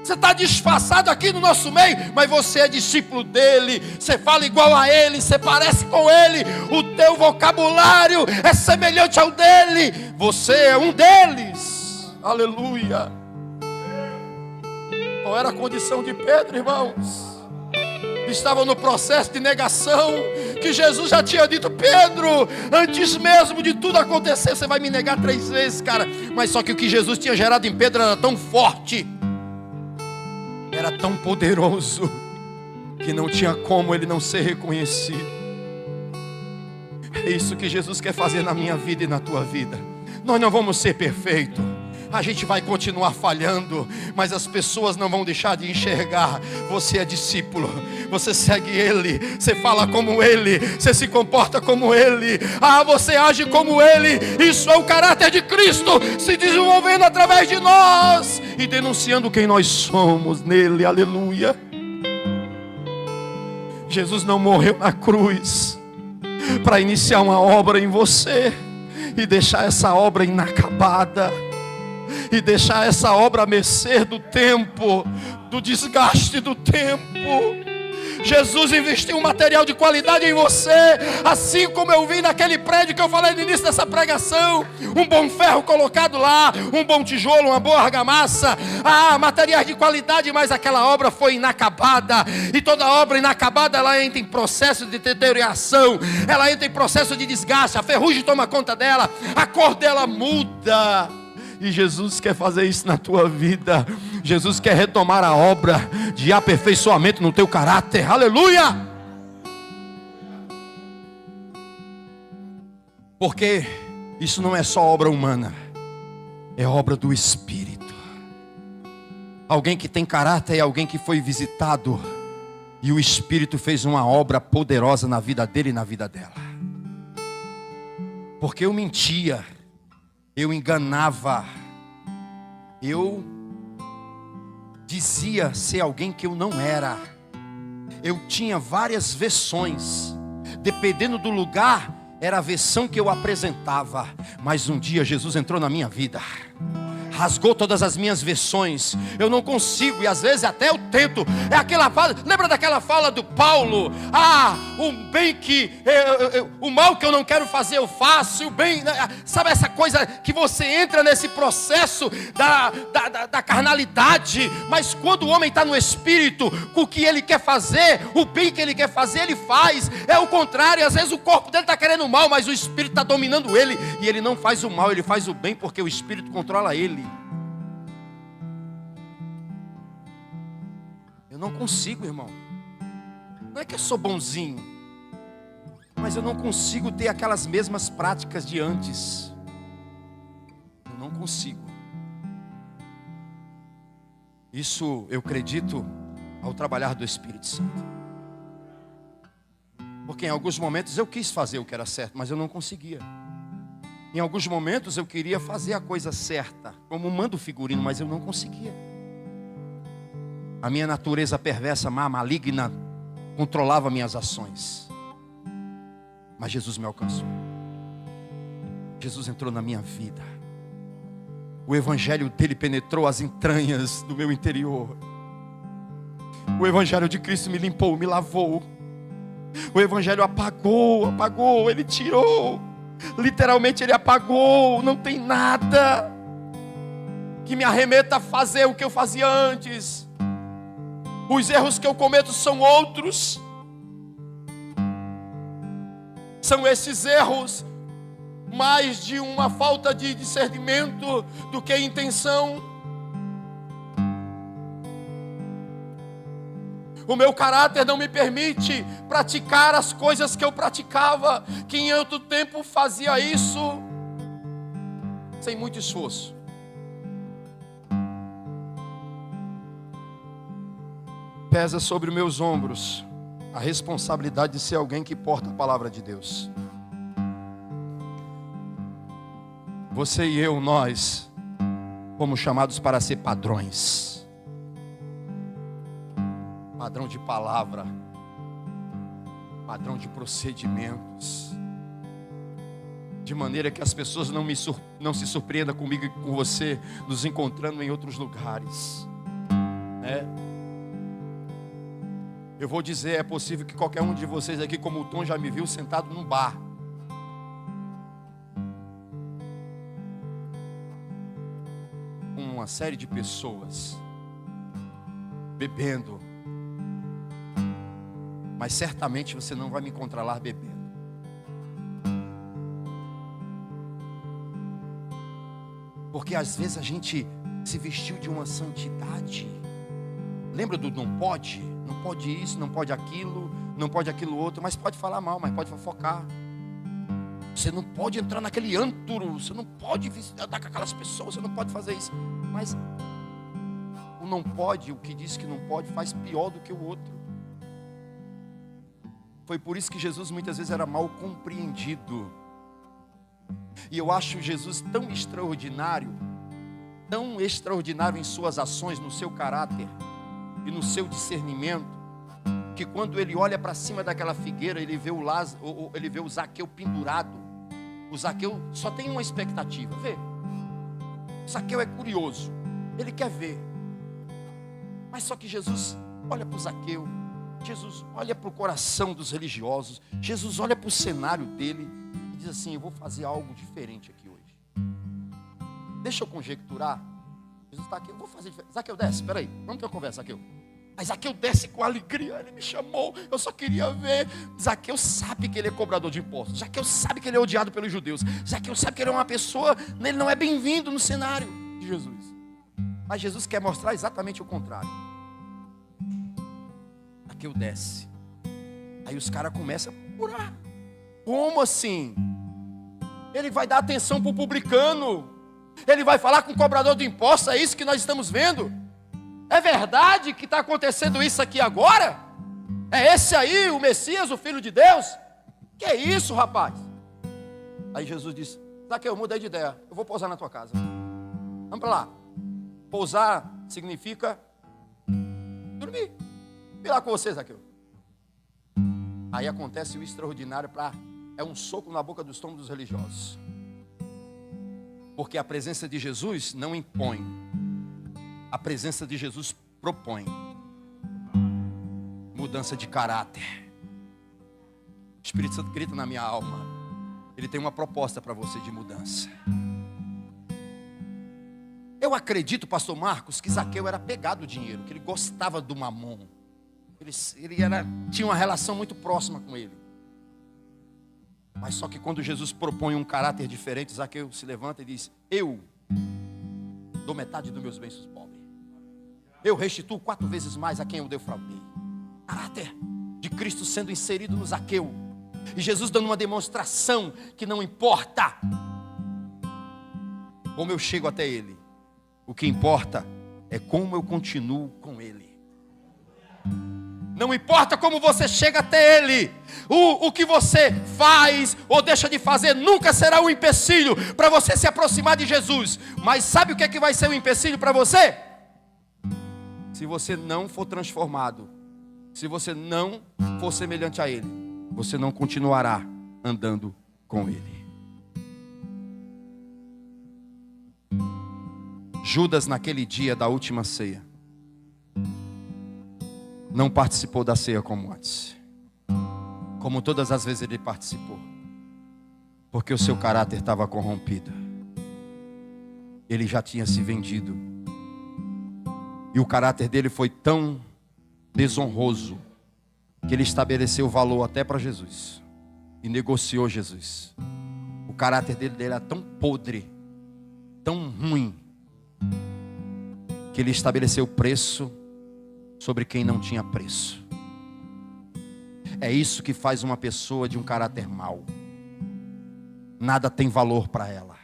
Você está disfarçado aqui no nosso meio, mas você é discípulo dele. Você fala igual a ele, você parece com ele. O teu vocabulário é semelhante ao dele. Você é um deles. Aleluia. Qual era a condição de Pedro, irmãos? Estava no processo de negação, que Jesus já tinha dito: Pedro, antes mesmo de tudo acontecer, você vai me negar 3 vezes, cara. Mas só que o que Jesus tinha gerado em Pedro era tão forte, era tão poderoso, que não tinha como ele não ser reconhecido. É isso que Jesus quer fazer na minha vida e na tua vida. Nós não vamos ser perfeitos, a gente vai continuar falhando, mas as pessoas não vão deixar de enxergar. Você é discípulo, você segue ele, você fala como ele, você se comporta como ele, você age como ele. Isso é o caráter de Cristo se desenvolvendo através de nós e denunciando quem nós somos nele. Aleluia. Jesus não morreu na cruz para iniciar uma obra em você e deixar essa obra inacabada, e deixar essa obra a mercê do tempo, do desgaste do tempo. Jesus investiu um material de qualidade em você, assim como eu vi naquele prédio que eu falei no início dessa pregação. Um bom ferro colocado lá, um bom tijolo, uma boa argamassa, materiais de qualidade, mas aquela obra foi inacabada. E toda obra inacabada, ela entra em processo de deterioração, ela entra em processo de desgaste, a ferrugem toma conta dela, a cor dela muda. E Jesus quer fazer isso na tua vida. Jesus quer retomar a obra de aperfeiçoamento no teu caráter. Aleluia! Porque isso não é só obra humana, é obra do Espírito. Alguém que tem caráter é alguém que foi visitado e o Espírito fez uma obra poderosa na vida dele e na vida dela. Porque eu mentia, eu enganava, eu dizia ser alguém que eu não era. Eu tinha várias versões, dependendo do lugar, era a versão que eu apresentava. Mas um dia Jesus entrou na minha vida, rasgou todas as minhas versões. Eu não consigo, e às vezes até eu tento. É aquela fala, lembra daquela fala do Paulo? O bem que o mal que eu não quero fazer eu faço, e o bem, sabe essa coisa que você entra nesse processo da carnalidade, mas quando o homem está no Espírito, o que ele quer fazer, o bem que ele quer fazer, ele faz. É o contrário, às vezes o corpo dele está querendo o mal, mas o Espírito está dominando ele, e ele não faz o mal, ele faz o bem, porque o Espírito controla ele. Eu não consigo, irmão. Não é que eu sou bonzinho, mas eu não consigo ter aquelas mesmas práticas de antes. Eu não consigo. Isso eu acredito ao trabalhar do Espírito Santo. Porque em alguns momentos eu quis fazer o que era certo, mas eu não conseguia. Em alguns momentos eu queria fazer a coisa certa, como manda o figurino, mas eu não conseguia. A minha natureza perversa, má, maligna, controlava minhas ações. Mas Jesus me alcançou. Jesus entrou na minha vida. O evangelho dele penetrou as entranhas do meu interior. O evangelho de Cristo me limpou, me lavou. O evangelho apagou, ele tirou. Literalmente ele apagou. Não tem nada que me arremeta a fazer o que eu fazia antes. Os erros que eu cometo são outros. São esses erros mais de uma falta de discernimento do que intenção. O meu caráter não me permite praticar as coisas que eu praticava, que em outro tempo fazia isso sem muito esforço. Pesa sobre os meus ombros a responsabilidade de ser alguém que porta a palavra de Deus. Você e eu, nós, fomos chamados para ser padrões. Padrão de palavra, padrão de procedimentos, de maneira que as pessoas não se surpreendam comigo e com você, nos encontrando em outros lugares. Eu vou dizer, é possível que qualquer um de vocês aqui, como o Tom, já me viu sentado num bar. Com uma série de pessoas, bebendo. Mas certamente você não vai me encontrar lá bebendo. Porque às vezes a gente se vestiu de uma santidade. Lembra do não pode? Não pode isso, não pode aquilo, não pode aquilo outro. Mas pode falar mal, mas pode fofocar. Você não pode entrar naquele antro. Você não pode andar com aquelas pessoas. Você não pode fazer isso. Mas o não pode, o que diz que não pode, faz pior do que o outro. Foi por isso que Jesus muitas vezes era mal compreendido. E eu acho Jesus tão extraordinário em suas ações, no seu caráter e no seu discernimento, que quando ele olha para cima daquela figueira, ele vê o Zaqueu pendurado. O Zaqueu só tem uma expectativa, vê. O Zaqueu é curioso, ele quer ver. Mas só que Jesus olha para o Zaqueu, Jesus olha para o coração dos religiosos, Jesus olha para o cenário dele e diz assim: eu vou fazer algo diferente aqui hoje. Deixa eu conjecturar. Jesus está aqui, eu vou fazer diferente. Zaqueu, desce, espera aí, vamos ter uma conversa, Zaqueu. Aí Zaqueu desce com alegria, ele me chamou, eu só queria ver. Zaqueu sabe que ele é cobrador de impostos, Zaqueu sabe que ele é odiado pelos judeus, Zaqueu sabe que ele é uma pessoa, ele não é bem-vindo no cenário de Jesus. Mas Jesus quer mostrar exatamente o contrário. Zaqueu desce. Aí os caras começam a procurar. Como assim? Ele vai dar atenção para o publicano, ele vai falar com o cobrador de impostos, é isso que nós estamos vendo? É verdade que está acontecendo isso aqui agora? É esse aí o Messias, o Filho de Deus? Que é isso, rapaz? Aí Jesus disse: Zaqueu, eu mudei de ideia, eu vou pousar na tua casa. Vamos para lá. Pousar significa dormir. Vem lá com você, Zaqueu. Aí acontece o extraordinário, é um soco na boca do estômago dos religiosos. Porque a presença de Jesus não impõe, a presença de Jesus propõe mudança de caráter. O Espírito Santo grita na minha alma, ele tem uma proposta para você de mudança. Eu acredito, pastor Marcos, que Zaqueu era pegado do dinheiro, que ele gostava do mamon. Tinha uma relação muito próxima com ele. Mas só que quando Jesus propõe um caráter diferente, Zaqueu se levanta e diz: eu dou metade dos meus bens aos pobres. Eu restituo 4 vezes mais a quem eu defraudei. Caráter de Cristo sendo inserido no Zaqueu. E Jesus dando uma demonstração que não importa como eu chego até Ele, o que importa é como eu continuo com Ele. Não importa como você chega até Ele, o que você faz ou deixa de fazer nunca será um empecilho para você se aproximar de Jesus. Mas sabe o que é que vai ser um empecilho para você? Se você não for transformado, se você não for semelhante a Ele, você não continuará andando com Ele. Judas, naquele dia da última ceia, não participou da ceia como antes, como todas as vezes ele participou, porque o seu caráter estava corrompido. Ele já tinha se vendido, e o caráter dele foi tão desonroso que ele estabeleceu valor até para Jesus e negociou Jesus. O caráter dele era tão podre, tão ruim, que ele estabeleceu preço sobre quem não tinha preço. É isso que faz uma pessoa de um caráter mau. Nada tem valor para ela.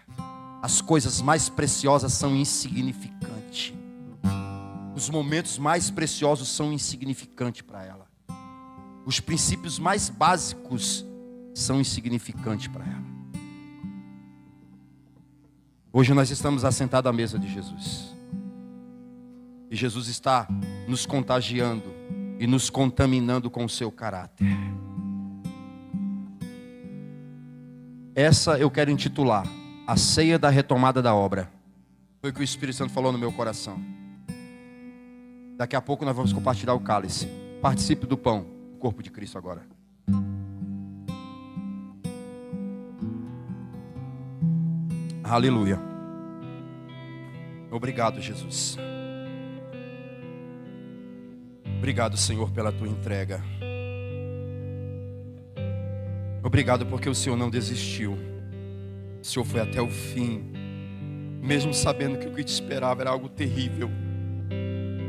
As coisas mais preciosas são insignificantes. Os momentos mais preciosos são insignificantes para ela. Os princípios mais básicos são insignificantes para ela. Hoje nós estamos assentados à mesa de Jesus. E Jesus está nos contagiando e nos contaminando com o seu caráter. Essa eu quero intitular a ceia da retomada da obra. Foi o que o Espírito Santo falou no meu coração. Daqui a pouco nós vamos compartilhar o cálice. Participe do pão, o corpo de Cristo agora. Aleluia. Obrigado, Jesus. Obrigado, Senhor, pela tua entrega. Obrigado porque o Senhor não desistiu. O Senhor foi até o fim, mesmo sabendo que o que te esperava era algo terrível,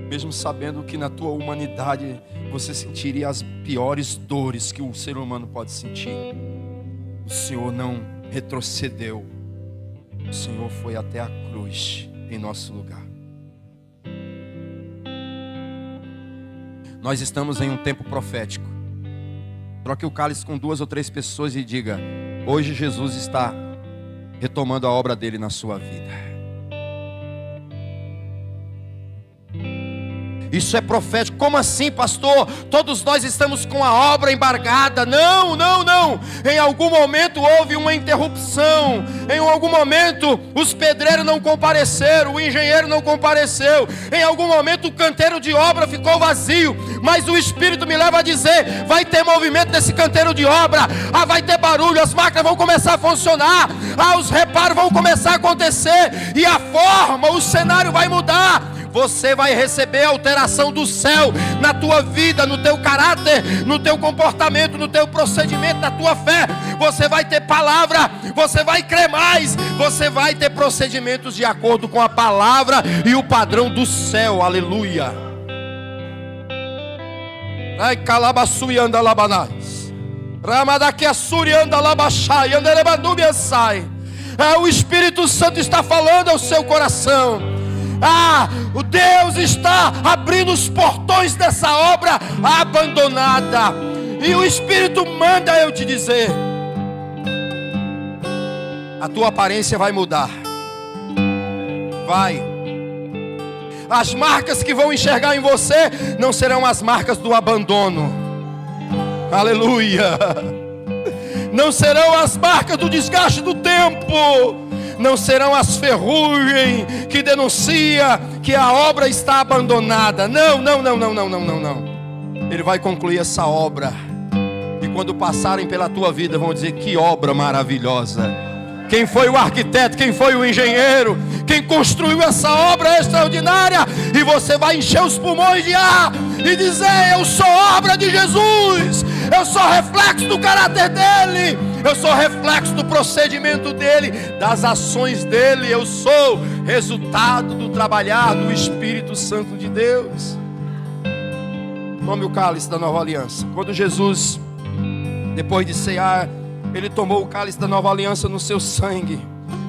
mesmo sabendo que na tua humanidade você sentiria as piores dores que o ser humano pode sentir. O Senhor não retrocedeu. O Senhor foi até a cruz em nosso lugar. Nós estamos em um tempo profético. Troque o cálice com 2 ou 3 pessoas e diga: hoje Jesus está retomando a obra dele na sua vida. Isso é profético. Como assim, pastor? Todos nós estamos com a obra embargada. Não, não, não. Em algum momento houve uma interrupção. Em algum momento os pedreiros não compareceram, o engenheiro não compareceu. Em algum momento o canteiro de obra ficou vazio. Mas o Espírito me leva a dizer: vai ter movimento nesse canteiro de obra. Vai ter barulho, as máquinas vão começar a funcionar. Os reparos vão começar a acontecer. E a forma, o cenário vai mudar. Você vai receber a alteração do céu na tua vida, no teu caráter, no teu comportamento, no teu procedimento, na tua fé. Você vai ter palavra, você vai crer mais, você vai ter procedimentos de acordo com a palavra e o padrão do céu. Aleluia. Ai, calabasui anda labanais. Ramadaki assuri anda labachai, anda lebandubia sai. O Espírito Santo está falando ao seu coração. O Deus está abrindo os portões dessa obra abandonada. E o Espírito manda eu te dizer: a tua aparência vai mudar. Vai. As marcas que vão enxergar em você não serão as marcas do abandono. Aleluia. Não serão as marcas do desgaste do tempo. Não serão as ferrugens que denuncia que a obra está abandonada. Não. Ele vai concluir essa obra. E quando passarem pela tua vida vão dizer: que obra maravilhosa. Quem foi o arquiteto, quem foi o engenheiro, quem construiu essa obra extraordinária. E você vai encher os pulmões de ar e dizer: eu sou obra de Jesus. Eu sou reflexo do caráter dele. Eu sou reflexo do procedimento dele, das ações dele. Eu sou resultado do trabalhar do Espírito Santo de Deus. Tome o cálice da nova aliança. Quando Jesus, depois de cear, ele tomou o cálice da nova aliança no seu sangue,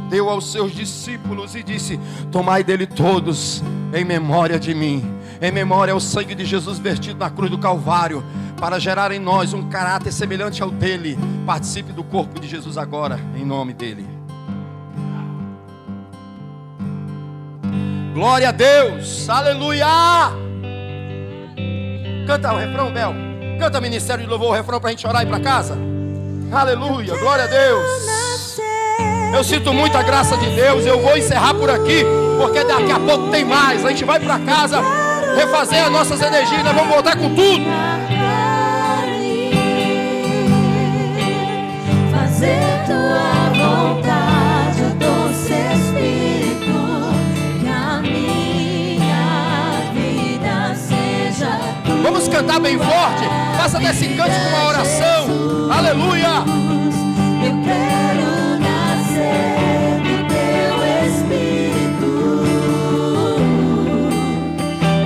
deu aos seus discípulos e disse: tomai dele todos em memória de mim. em memória ao sangue de Jesus vertido na cruz do Calvário, para gerar em nós um caráter semelhante ao dele. Participe do corpo de Jesus agora, em nome dele. Glória a Deus, aleluia. Canta o refrão, Bel. Canta, Ministério de Louvor, o refrão para a gente orar e ir para casa. Aleluia, glória a Deus. Eu sinto muita graça de Deus. Eu vou encerrar por aqui, porque daqui a pouco tem mais. A gente vai para casa refazer as nossas energias. Nós vamos voltar com tudo. Fazer tua vontade, o doce Espírito, que a minha vida seja tua. Vamos cantar bem forte. Faça desse cante com uma oração. Aleluia. Eu quero nascer do teu Espírito.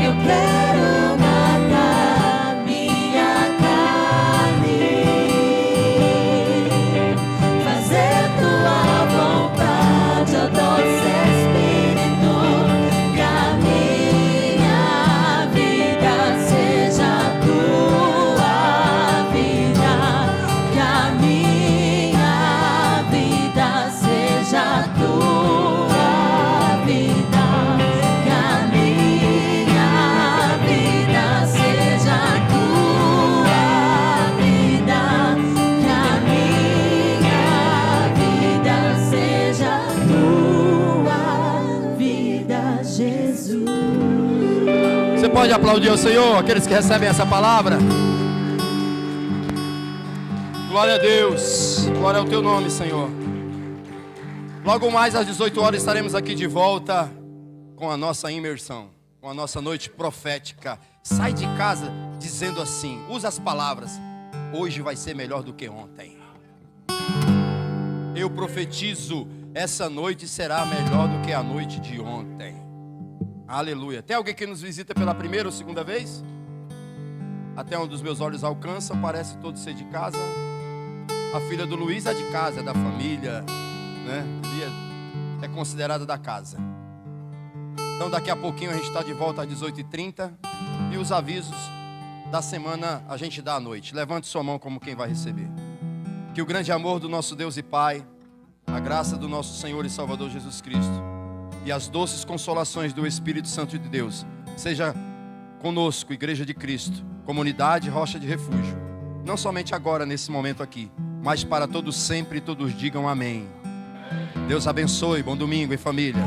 Eu quero matar minha carne, fazer tua vontade, ó doce Espírito, que a minha vida seja tua vida, que a minha vida seja tua vida, que a minha vida seja tua vida, que a minha vida seja tua vida, Jesus. Você pode aplaudir ao Senhor, aqueles que recebem essa palavra. Glória a Deus, glória ao teu nome, Senhor. Logo mais às 18 horas estaremos aqui de volta com a nossa imersão, com a nossa noite profética. Sai de casa dizendo assim, usa as palavras: hoje vai ser melhor do que ontem. Eu profetizo, essa noite será melhor do que a noite de ontem. Aleluia. Tem alguém que nos visita pela primeira ou segunda vez? Até onde os meus olhos alcançam, parece todo ser de casa. A filha do Luiz é de casa, é da família, né? Ele é considerada da casa. Então daqui a pouquinho a gente está de volta às 18h30. E os avisos da semana a gente dá à noite. Levante sua mão como quem vai receber. Que o grande amor do nosso Deus e Pai, a graça do nosso Senhor e Salvador Jesus Cristo e as doces consolações do Espírito Santo de Deus seja conosco, Igreja de Cristo, comunidade Rocha de Refúgio, não somente agora nesse momento aqui, mas para todos sempre, e todos digam amém. Deus abençoe, bom domingo e família.